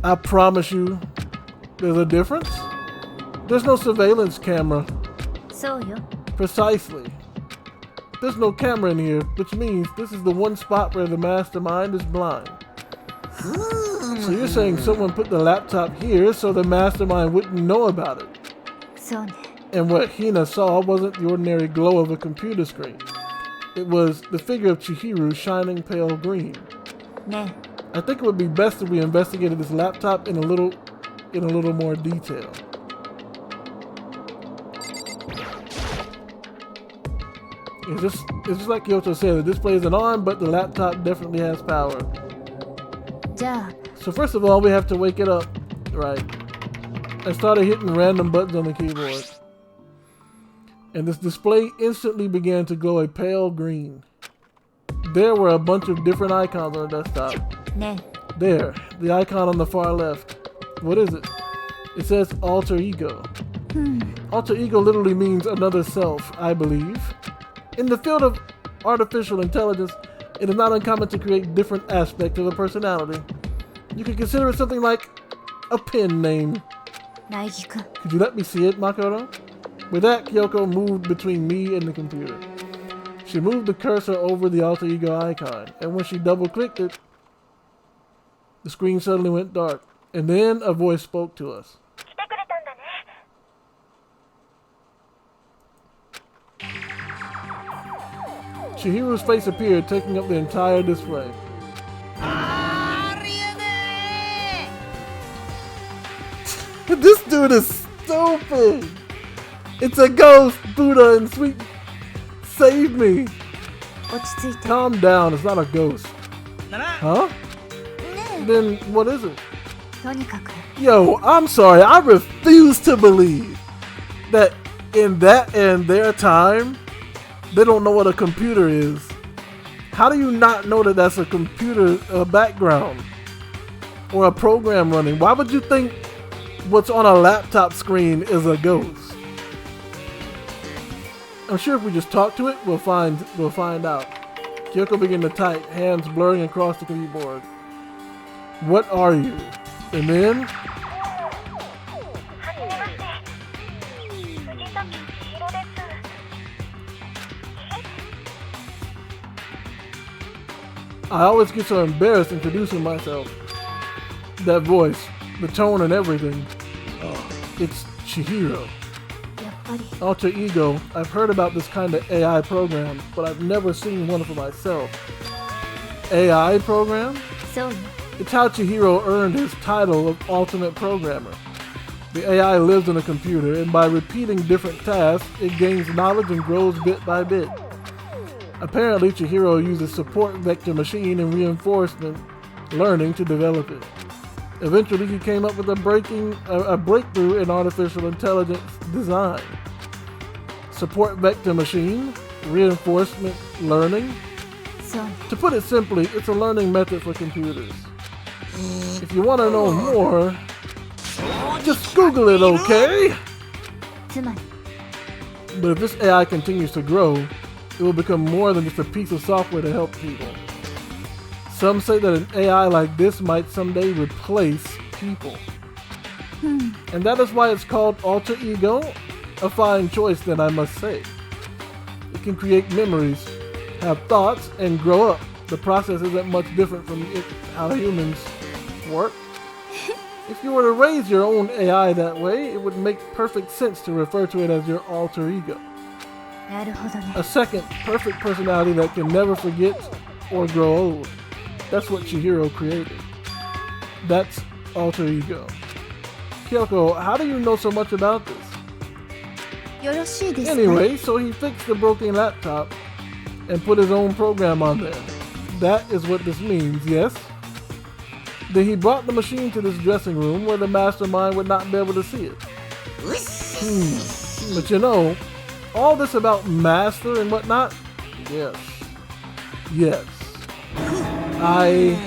I promise you, there's a difference. There's no surveillance camera. Precisely. There's no camera in here, which means this is the one spot where the mastermind is blind. So you're saying someone put the laptop here so the mastermind wouldn't know about it. And what Hina saw wasn't the ordinary glow of a computer screen. It was the figure of Chihiro shining pale green. I think it would be best if we investigated this laptop in a little more detail. It's just like Kyoto said, the display isn't on, but the laptop definitely has power. So first of all, we have to wake it up. Right. I started hitting random buttons on the keyboard. And this display instantly began to glow a pale green. There were a bunch of different icons on the desktop. There, the icon on the far left. What is it? It says alter ego. Alter ego literally means another self, I believe. In the field of artificial intelligence, it is not uncommon to create different aspects of a personality. You could consider it something like a pen name. Could you let me see it, Makoto? With that, Kyoko moved between me and the computer. She moved the cursor over the alter ego icon, and when she double-clicked it, the screen suddenly went dark, and then a voice spoke to us. Chihiro's face appeared, taking up the entire display. This dude is stupid! It's a ghost! Buddha and sweet... Save me! Calm down, it's not a ghost. Huh? Then what is it? Yo, I'm sorry, I refuse to believe that in their time, they don't know what a computer is. How do you not know that that's a computer background or a program running? Why would you think what's on a laptop screen is a ghost? I'm sure if we just talk to it, we'll find out. Kyoko began to type, hands blurring across the keyboard. What are you? And then I always get so embarrassed introducing myself. That voice, the tone and everything. It's Chihiro. Alter ego. I've heard about this kind of AI program, but I've never seen one for myself. AI program? It's how Chihiro earned his title of ultimate programmer. The AI lives in a computer, and by repeating different tasks, it gains knowledge and grows bit by bit. Apparently, Chihiro uses support vector machine and reinforcement learning to develop it. Eventually, he came up with a breakthrough in artificial intelligence design. Support vector machine, reinforcement learning. To put it simply, it's a learning method for computers. If you want to know more, just Google it, okay? But if this AI continues to grow, it will become more than just a piece of software to help people. Some say that an AI like this might someday replace people. And that is why it's called alter ego. A fine choice, then, I must say. It can create memories, have thoughts, and grow up. The process isn't much different from how humans work. If you were to raise your own AI that way, it would make perfect sense to refer to it as your alter ego. A second perfect personality that can never forget or grow old. That's what Chihiro created. That's alter ego. Kyoko, how do you know so much about this? Anyway, so he fixed the broken laptop and put his own program on there. That is what this means, yes? Then he brought the machine to this dressing room where the mastermind would not be able to see it. But you know, all this about master and whatnot? Yes. Yes. I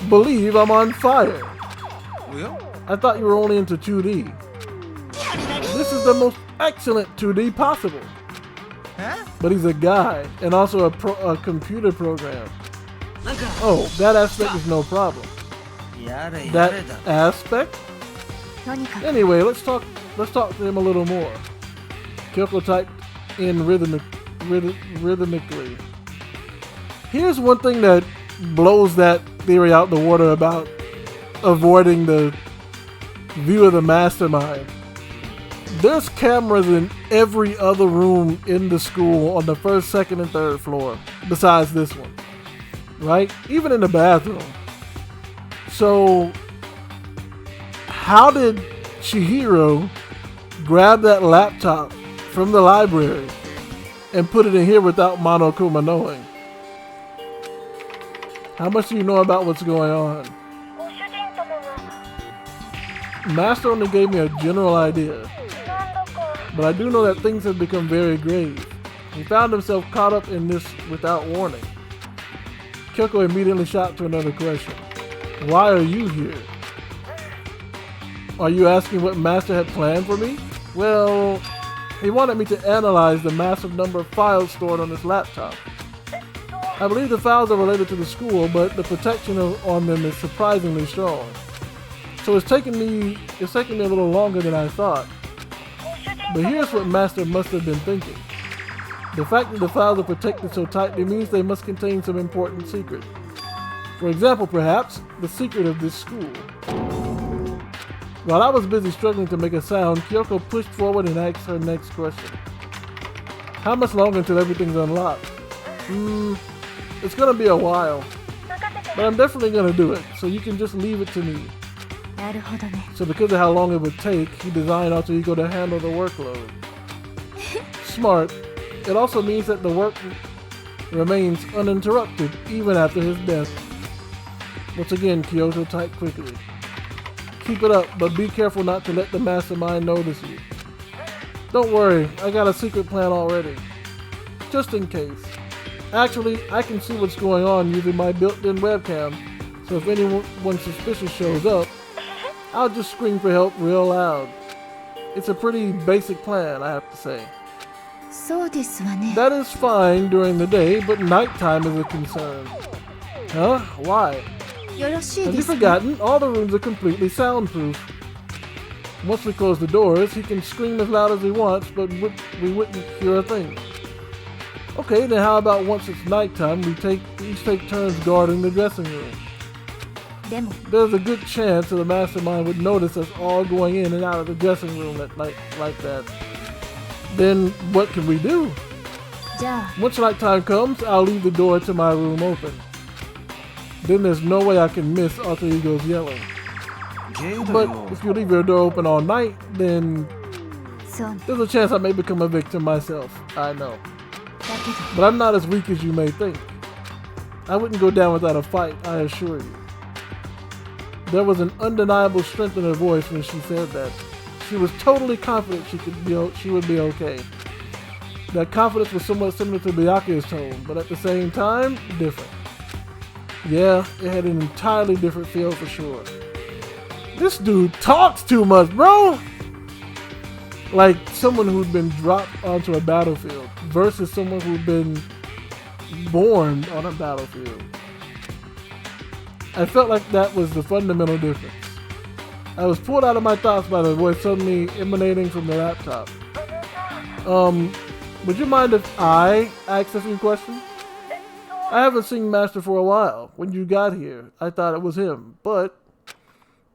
believe I'm on fire. I thought you were only into 2D. This is the most excellent 2D possible. But he's a guy and also a computer program. Oh, that aspect is no problem. That aspect? Anyway, let's talk to him a little more. Kyoko typed in rhythmically. Here's one thing that blows that theory out the water about avoiding the view of the mastermind. There's cameras in every other room in the school on the first, second, and third floor, besides this one. Right? Even in the bathroom. So, how did Chihiro grab that laptop from the library and put it in here without Monokuma knowing? How much do you know about what's going on? Master only gave me a general idea, but I do know that things have become very grave. He found himself caught up in this without warning. Kyoko immediately shot to another question. Why are you here? Are you asking what Master had planned for me? Well, he wanted me to analyze the massive number of files stored on this laptop. I believe the files are related to the school, but the protection on them is surprisingly strong. So it's taken me a little longer than I thought. But here's what Master must have been thinking. The fact that the files are protected so tightly means they must contain some important secret. For example, perhaps, the secret of this school. While I was busy struggling to make a sound, Kyoko pushed forward and asked her next question. How much longer until everything's unlocked? It's gonna be a while. But I'm definitely gonna do it, so you can just leave it to me. So because of how long it would take, he designed Alter Ego to handle the workload. Smart. It also means that the work remains uninterrupted even after his death. Once again, Kyoto typed quickly. Keep it up, but be careful not to let the mastermind notice you. Don't worry, I got a secret plan already. Just in case. Actually, I can see what's going on using my built-in webcam, so if anyone suspicious shows up, I'll just scream for help real loud. It's a pretty basic plan, I have to say. That is fine during the day, but nighttime is a concern. Huh? Why? Have you forgotten? All the rooms are completely soundproof. Once we close the doors, he can scream as loud as he wants, but we wouldn't hear a thing. Okay, then how about once it's nighttime, we each take turns guarding the dressing room. There's a good chance that the mastermind would notice us all going in and out of the dressing room like that. Then what can we do? Once nighttime comes, I'll leave the door to my room open. Then there's no way I can miss Alter Ego's yelling. But if you leave your door open all night, then there's a chance I may become a victim myself. I know. But I'm not as weak as you may think. I wouldn't go down without a fight, I assure you. There was an undeniable strength in her voice when she said that. She was totally confident she would be okay. That confidence was somewhat similar to Byakuya's tone, but at the same time, different. Yeah, it had an entirely different feel for sure. This dude talks too much, bro! Like someone who'd been dropped onto a battlefield versus someone who'd been born on a battlefield. I felt like that was the fundamental difference. I was pulled out of my thoughts by the voice suddenly emanating from the laptop. Would you mind if I ask a few questions? I haven't seen Master for a while. When you got here, I thought it was him, but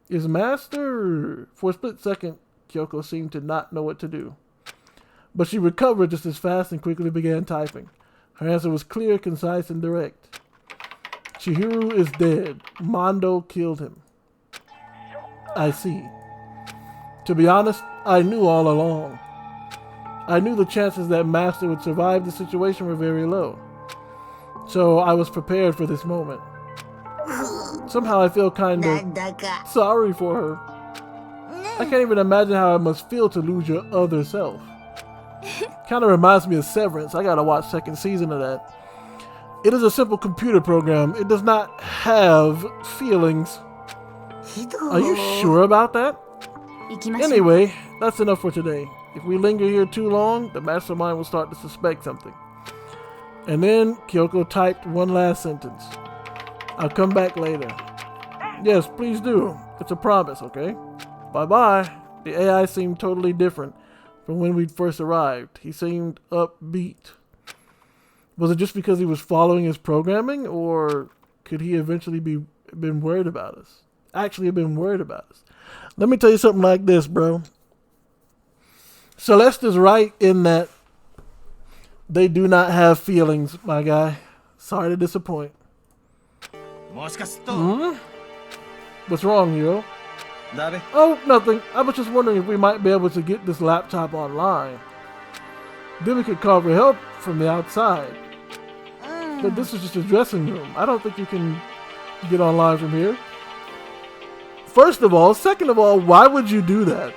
is Master... For a split second, Kyoko seemed to not know what to do. But she recovered just as fast and quickly began typing. Her answer was clear, concise, and direct. Chihiro is dead. Mondo killed him. I see. To be honest, I knew all along. I knew the chances that Master would survive the situation were very low. So I was prepared for this moment. Somehow I feel kind of sorry for her. I can't even imagine how it must feel to lose your other self. Kind of reminds me of Severance. I gotta watch second season of that. It is a simple computer program. It does not have feelings. Are you sure about that? Anyway, that's enough for today. If we linger here too long, the mastermind will start to suspect something. And then Kyoko typed one last sentence. I'll come back later. Yes, please do. It's a promise, okay? Bye-bye. The AI seemed totally different from when we first arrived. He seemed upbeat. Was it just because he was following his programming, or could he eventually been worried about us? Actually have been worried about us. Let me tell you something like this, bro. Celeste is right in that they do not have feelings, my guy. Sorry to disappoint. Hmm? What's wrong, Hiro? Oh, nothing. I was just wondering if we might be able to get this laptop online. Then we could call for help from the outside. But this is just a dressing room. I don't think you can get online from here. First of all. Second of all, why would you do that?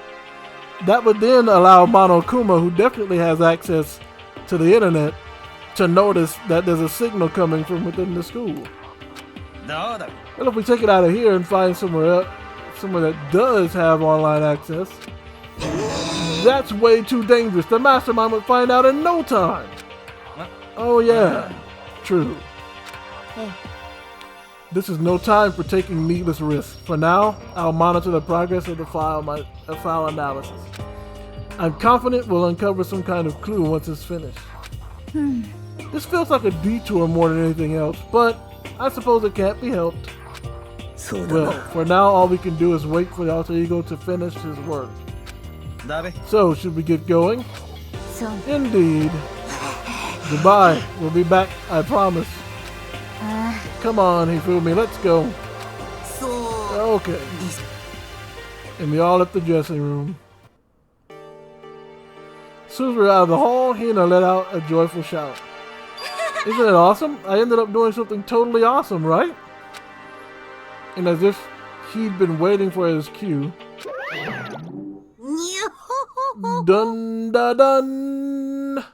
That would then allow Monokuma, who definitely has access to the internet, to notice that there's a signal coming from within the school. Well, if we take it out of here and find somewhere else, somewhere that does have online access, that's way too dangerous. The mastermind would find out in no time. Oh yeah, true. This is no time for taking needless risks. For now, I'll monitor the progress of the file analysis. I'm confident we'll uncover some kind of clue once it's finished. This feels like a detour more than anything else, but I suppose it can't be helped. Well, for now, all we can do is wait for the alter ego to finish his work. So, should we get going? Indeed. Goodbye. We'll be back, I promise. Come on, Hifumi, let's go. Okay. And we all left the dressing room. As soon as we were out of the hall, Hina let out a joyful shout. Isn't it awesome? I ended up doing something totally awesome, right? And as if he'd been waiting for his cue. Dun da dun!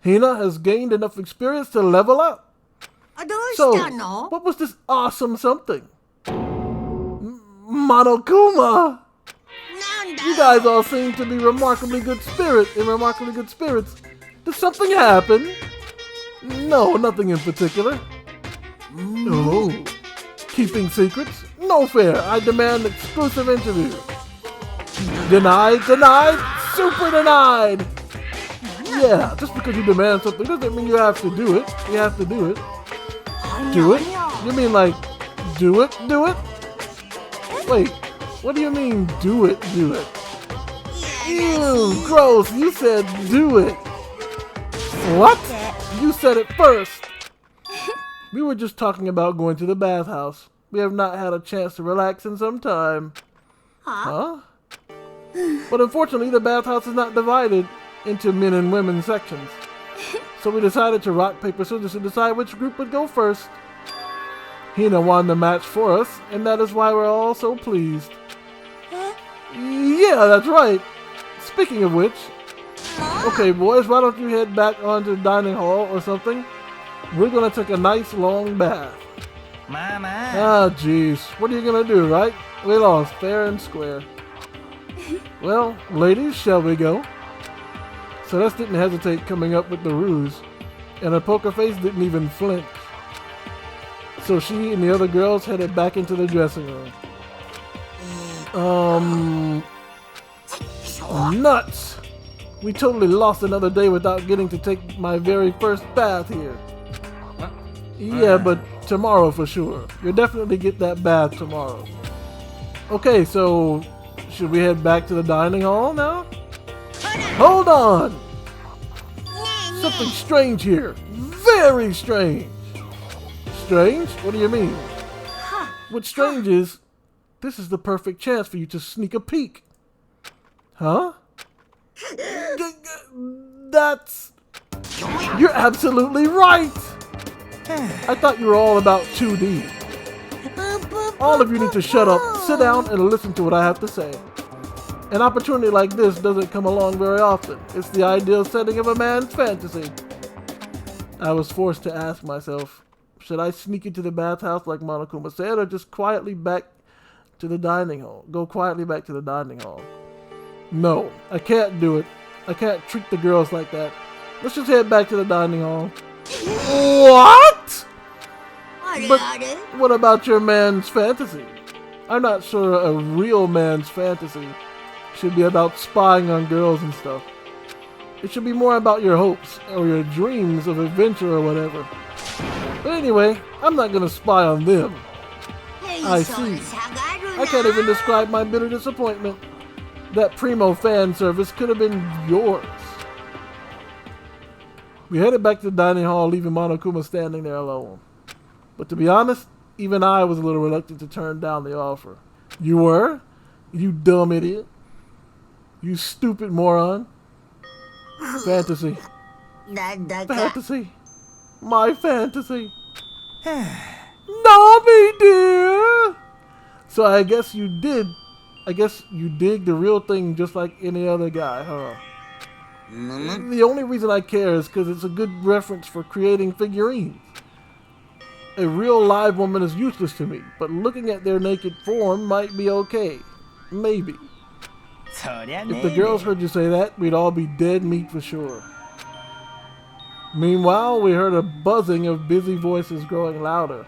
Hina has gained enough experience to level up. So, what was this awesome something? Monokuma! You guys all seem to be remarkably good spirits. Did something happen? No, nothing in particular. Oh, keeping secrets? No fair. I demand exclusive interview. Denied, super denied. Yeah, just because you demand something doesn't mean you have to do it. You have to do it. Do it? You mean like, do it? Wait, what do you mean, do it? Ew, gross, you said do it. What? You said it first. We were just talking about going to the bathhouse. We have not had a chance to relax in some time. Huh? But unfortunately, the bathhouse is not divided into men and women sections. So we decided to rock, paper, scissors to decide which group would go first. Hina won the match for us, and that is why we're all so pleased. Yeah, that's right. Speaking of which, okay boys, why don't you head back onto the dining hall or something? We're gonna take a nice long bath. Ah, jeez. What are you gonna do, right? We lost fair and square. Well, ladies, shall we go? Celeste didn't hesitate coming up with the ruse, and her poker face didn't even flinch. So she and the other girls headed back into the dressing room. Nuts! We totally lost another day without getting to take my very first bath here. Yeah, but tomorrow for sure. You'll definitely get that bath tomorrow. Okay, so should we head back to the dining hall now? Hold on! Something strange here. Very strange. Strange? What do you mean? What's strange is, this is the perfect chance for you to sneak a peek. Huh? That's... You're absolutely right! I thought you were all about 2D. All of you need to shut up, sit down, and listen to what I have to say. An opportunity like this doesn't come along very often. It's the ideal setting of a man's fantasy. I was forced to ask myself, should I sneak into the bathhouse like Monokuma said, or just quietly back to the dining hall? Go quietly back to the dining hall. No, I can't do it. I can't treat the girls like that. Let's just head back to the dining hall. What? But what about your man's fantasy? I'm not sure a real man's fantasy should be about spying on girls and stuff. It should be more about your hopes or your dreams of adventure or whatever. But anyway, I'm not gonna spy on them. I see. I can't even describe my bitter disappointment. That primo fan service could have been yours. We headed back to the dining hall, leaving Monokuma standing there alone. But to be honest, even I was a little reluctant to turn down the offer. You were? You dumb idiot. You stupid moron. Fantasy. Fantasy. My fantasy. Nami, dear! So I guess you dig the real thing just like any other guy, huh? The only reason I care is because it's a good reference for creating figurines. A real live woman is useless to me, but looking at their naked form might be okay. Maybe. If the girls heard you say that, we'd all be dead meat for sure. Meanwhile, we heard a buzzing of busy voices growing louder.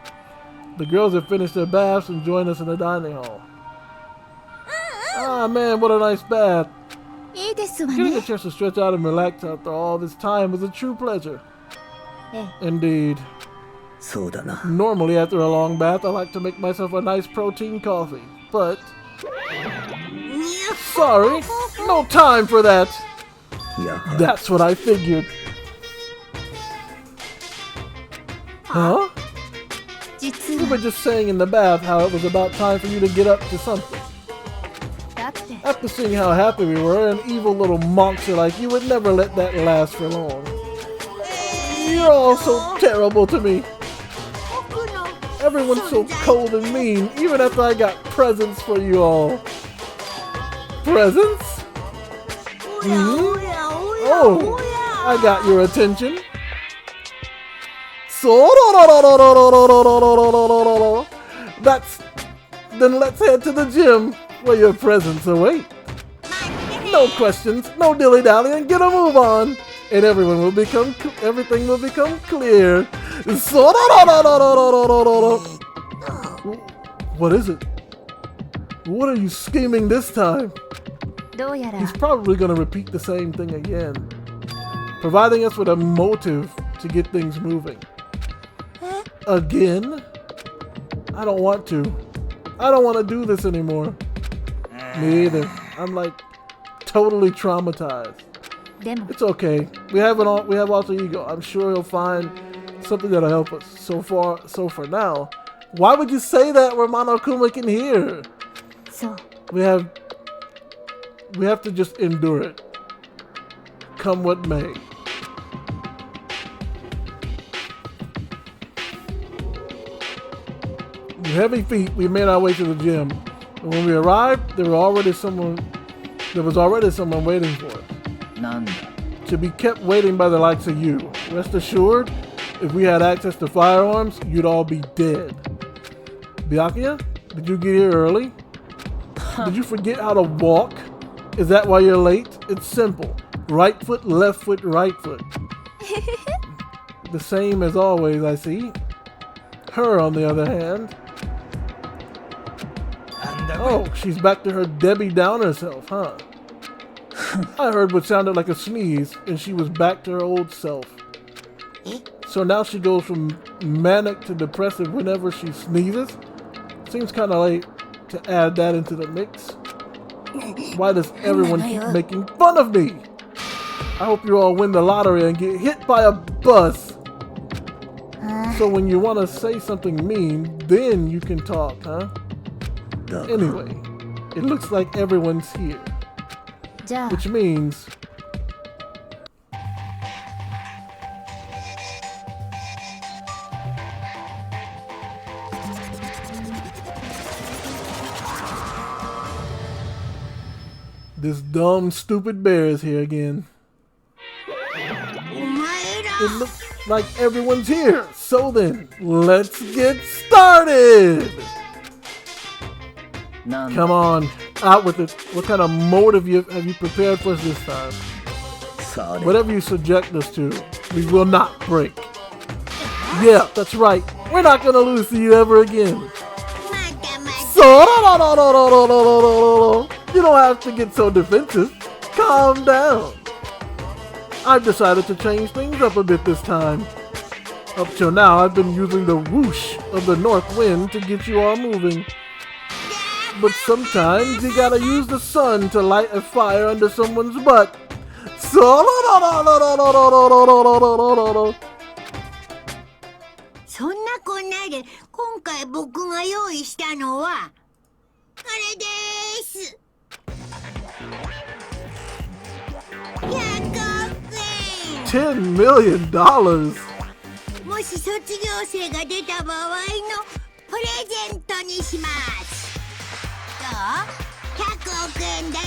The girls had finished their baths and joined us in the dining hall. Ah man, what a nice bath. Getting a chance to stretch out and relax after all this time was a true pleasure. Indeed. Normally after a long bath, I like to make myself a nice protein coffee, but... Sorry, no time for that. That's what I figured. Huh? You were just saying in the bath how it was about time for you to get up to something. After seeing how happy we were, an evil little monster like you would never let that last for long. You're all so terrible to me. Everyone's so cold and mean, even after I got presents for you all. Presents? Oh, I got your attention. So, then let's head to the gym where your presents await. No questions, no dilly-dallying, get a move on, and everything will become clear. So, what is it? What are you scheming this time? He's probably going to repeat the same thing again, providing us with a motive to get things moving. Again? I don't want to. I don't want to do this anymore. Me either. I'm like totally traumatized. It's okay. We have alter ego. I'm sure he'll find something that'll help us. So for now, why would you say that where Monokuma can hear? We have to just endure it. Come what may. With heavy feet, we made our way to the gym. And when we arrived, there was already someone waiting for us. To be kept waiting by the likes of you. Rest assured, if we had access to firearms, you'd all be dead. Byakuya, did you get here early? Did you forget how to walk? Is that why you're late? It's simple. Right foot, left foot, right foot. The same as always, I see. Her, on the other hand. Oh, she's back to her Debbie Downer self, huh? I heard what sounded like a sneeze, and she was back to her old self. So now she goes from manic to depressive whenever she sneezes? Seems kind of late to add that into the mix. Why does everyone keep making fun of me? I hope you all win the lottery and get hit by a bus. So when you want to say something mean, then you can talk, huh? Anyway, it looks like everyone's here. Which means... this dumb, stupid bear is here again. It looks like everyone's here. So then, let's get started! Come on, out with it. What kind of motive have you prepared for us this time? Whatever you subject us to, we will not break. Yeah, that's right. We're not gonna lose to you ever again. So, you don't have to get so defensive. Calm down. I've decided to change things up a bit this time. Up till now, I've been using the whoosh of the north wind to get you all moving. But sometimes you gotta use the sun to light a fire under someone's butt. So, そんなこんなで今回僕が用意したのはこれです。100億円。$10 million. もし卒業生が出た場合のプレゼントにします。どう？100億円だよ。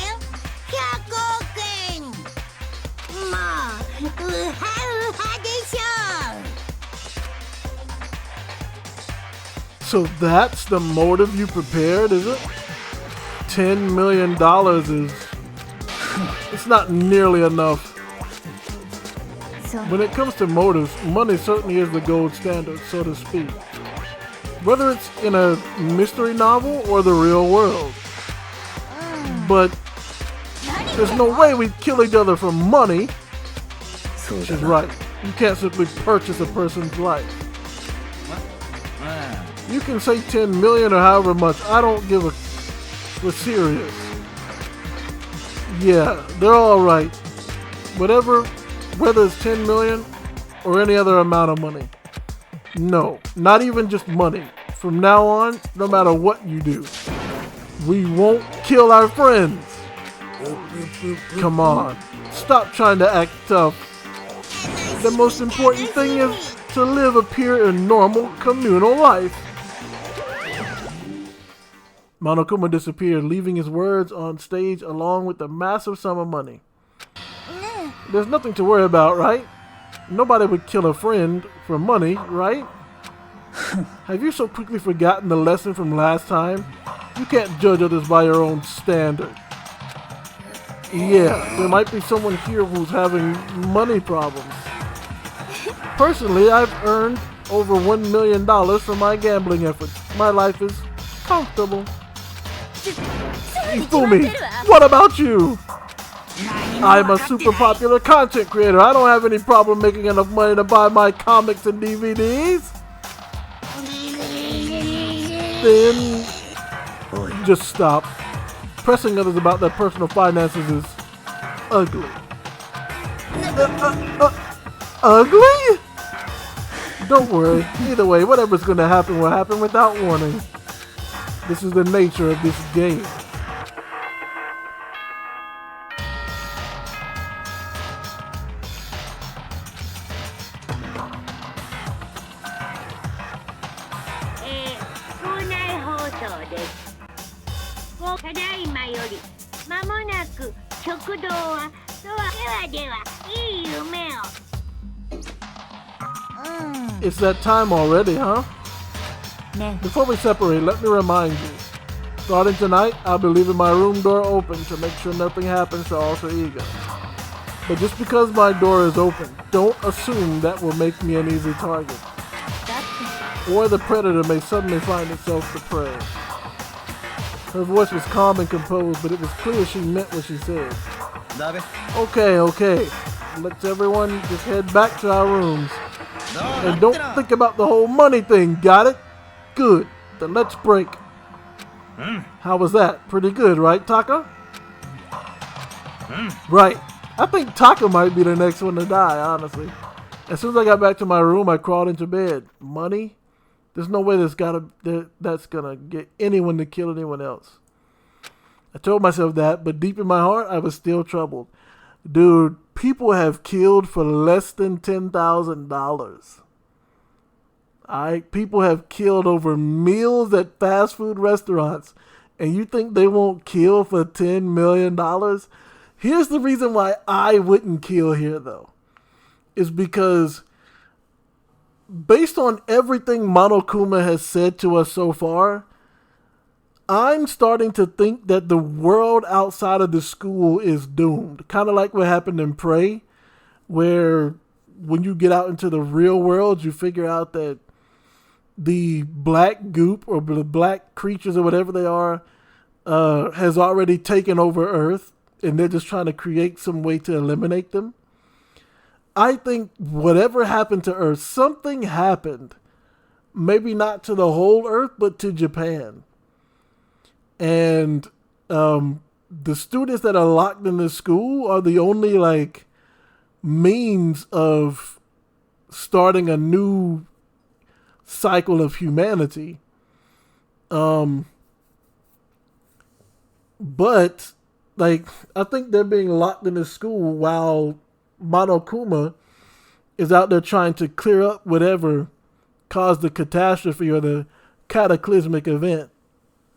100億円。もうウハウハでしょ。So that's the motive you prepared, is it? $10 million is... it's not nearly enough. When it comes to motives, money certainly is the gold standard, so to speak. Whether it's in a mystery novel or the real world. But there's no way we'd kill each other for money. Which is right. You can't simply purchase a person's life. You can say 10 million or however much. I don't give a... we're serious. Yeah, they're all right. Whatever, whether it's 10 million or any other amount of money. No, not even just money. From now on, no matter what you do, we won't kill our friends. Come on, stop trying to act tough. The most important thing is to live a pure and normal communal life. Monokuma disappeared, leaving his words on stage along with the massive sum of money. There's nothing to worry about, right? Nobody would kill a friend for money, right? Have you so quickly forgotten the lesson from last time? You can't judge others by your own standard. Yeah, there might be someone here who's having money problems. Personally, I've earned over $1 million from my gambling efforts. My life is comfortable. Ifumi, what about you? I'm a super popular content creator. I don't have any problem making enough money to buy my comics and DVDs. Then just stop. Pressing others about their personal finances is ugly. Ugly? Don't worry. Either way, whatever's going to happen will happen without warning. This is the nature of this game. It's that time already, huh? Before we separate, let me remind you. Starting tonight, I'll be leaving my room door open to make sure nothing happens to Alter Ego. But just because my door is open, don't assume that will make me an easy target. Or the predator may suddenly find itself to prey. Her voice was calm and composed, but it was clear she meant what she said. Okay. Let's everyone just head back to our rooms. And don't think about the whole money thing, got it? Good. Then let's break. How was that? Pretty good, right, Taka? Right. I think Taka might be the next one to die, honestly. As soon as I got back to my room, I crawled into bed. Money? There's no way that's gonna get anyone to kill anyone else. I told myself that, but deep in my heart, I was still troubled. Dude, people have killed for less than $10,000. People have killed over meals at fast food restaurants, and you think they won't kill for $10 million? Here's the reason why I wouldn't kill here, though. Is because based on everything Monokuma has said to us so far, I'm starting to think that the world outside of the school is doomed. Kind of like what happened in Prey, where when you get out into the real world, you figure out that the black goop or the black creatures or whatever they are has already taken over Earth, and they're just trying to create some way to eliminate them. I think whatever happened to Earth, something happened. Maybe not to the whole Earth, but to Japan. And the students that are locked in this school are the only means of starting a new cycle of humanity. But I think they're being locked in this school while Monokuma is out there trying to clear up whatever caused the catastrophe or the cataclysmic event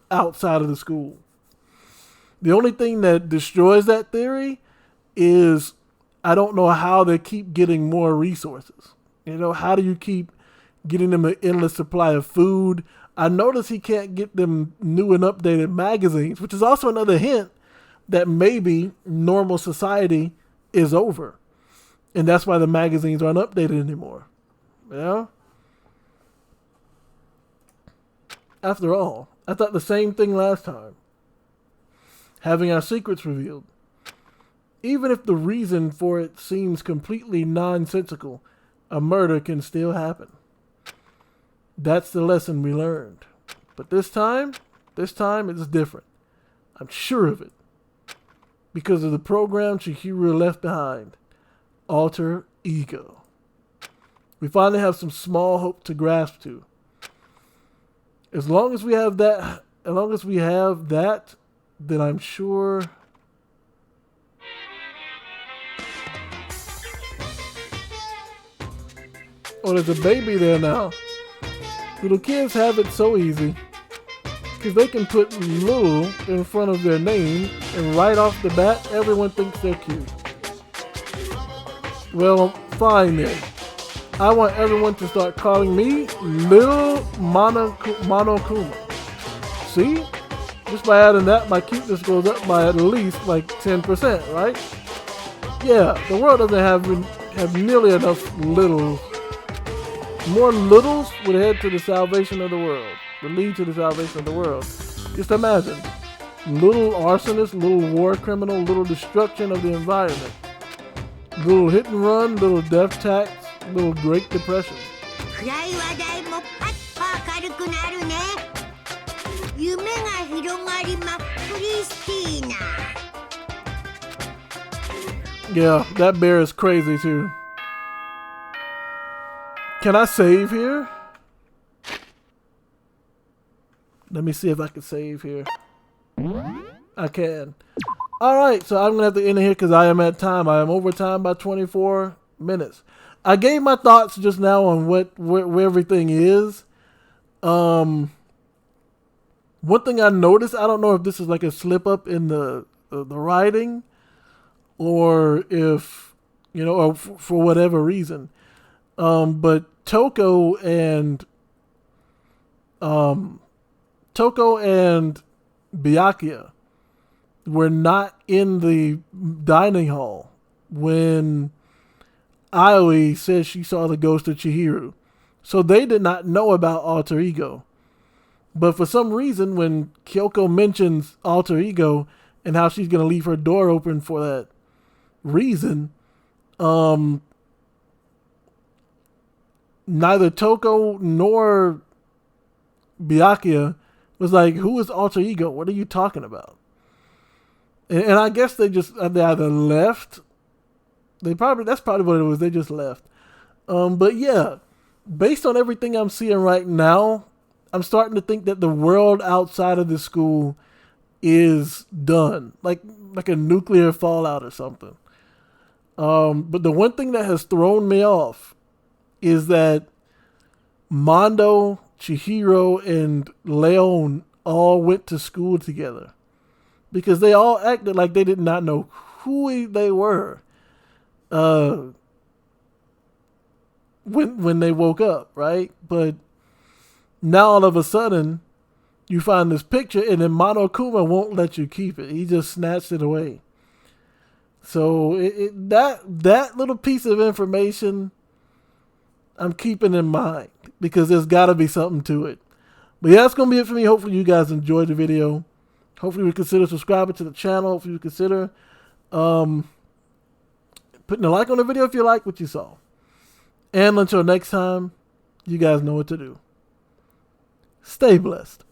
outside of the school. The only thing that destroys that theory is I don't know how they keep getting more resources. How do you keep getting them an endless supply of food? I notice he can't get them new and updated magazines, which is also another hint that maybe normal society is over. And that's why the magazines aren't updated anymore. Yeah. After all, I thought the same thing last time. Having our secrets revealed. Even if the reason for it seems completely nonsensical, a murder can still happen. That's the lesson we learned. But this time it's different. I'm sure of it. Because of the program Chihiro left behind. Alter Ego. We finally have some small hope to grasp to. As long as we have that, then I'm sure. Oh, there's a baby there now. Little kids have it so easy. Because they can put little in front of their name, and right off the bat, everyone thinks they're cute. Well, fine then. I want everyone to start calling me Little Monokuma. See? Just by adding that, my cuteness goes up by at least 10%, right? Yeah, the world doesn't have nearly enough littles. More littles would head to the salvation of the world. Would lead to the salvation of the world. Just imagine. Little arsonist, little war criminal, little destruction of the environment. Little hit and run, little death tax, little Great Depression. Yeah, that bear is crazy too. Can I save here? Let me see if I can save here. I can. Alright, so I'm going to have to end it here because I am at time. I am over time by 24 minutes. I gave my thoughts just now on where everything is. One thing I noticed, I don't know if this is a slip up in the writing or if, or for whatever reason. But Toko and Byakuya were not in the dining hall when Aoi said she saw the ghost of Chihiro. So they did not know about alter ego. But for some reason, when Kyoko mentions alter ego and how she's going to leave her door open for that reason, neither Toko nor Byakuya was like, who is alter ego? What are you talking about? And I guess they either left. That's probably what it was. They just left. But yeah, based on everything I'm seeing right now, I'm starting to think that the world outside of the school is done, like a nuclear fallout or something. But the one thing that has thrown me off is that Mondo, Chihiro, and Leon all went to school together, because they all acted like they did not know who they were when they woke up, right? But now all of a sudden, you find this picture, and then Monokuma won't let you keep it. He just snatched it away. So that little piece of information, I'm keeping in mind, because there's got to be something to it. But yeah, that's going to be it for me. Hopefully you guys enjoyed the video. Hopefully you consider subscribing to the channel. Hopefully you consider putting a like on the video if you like what you saw. And until next time, you guys know what to do. Stay blessed.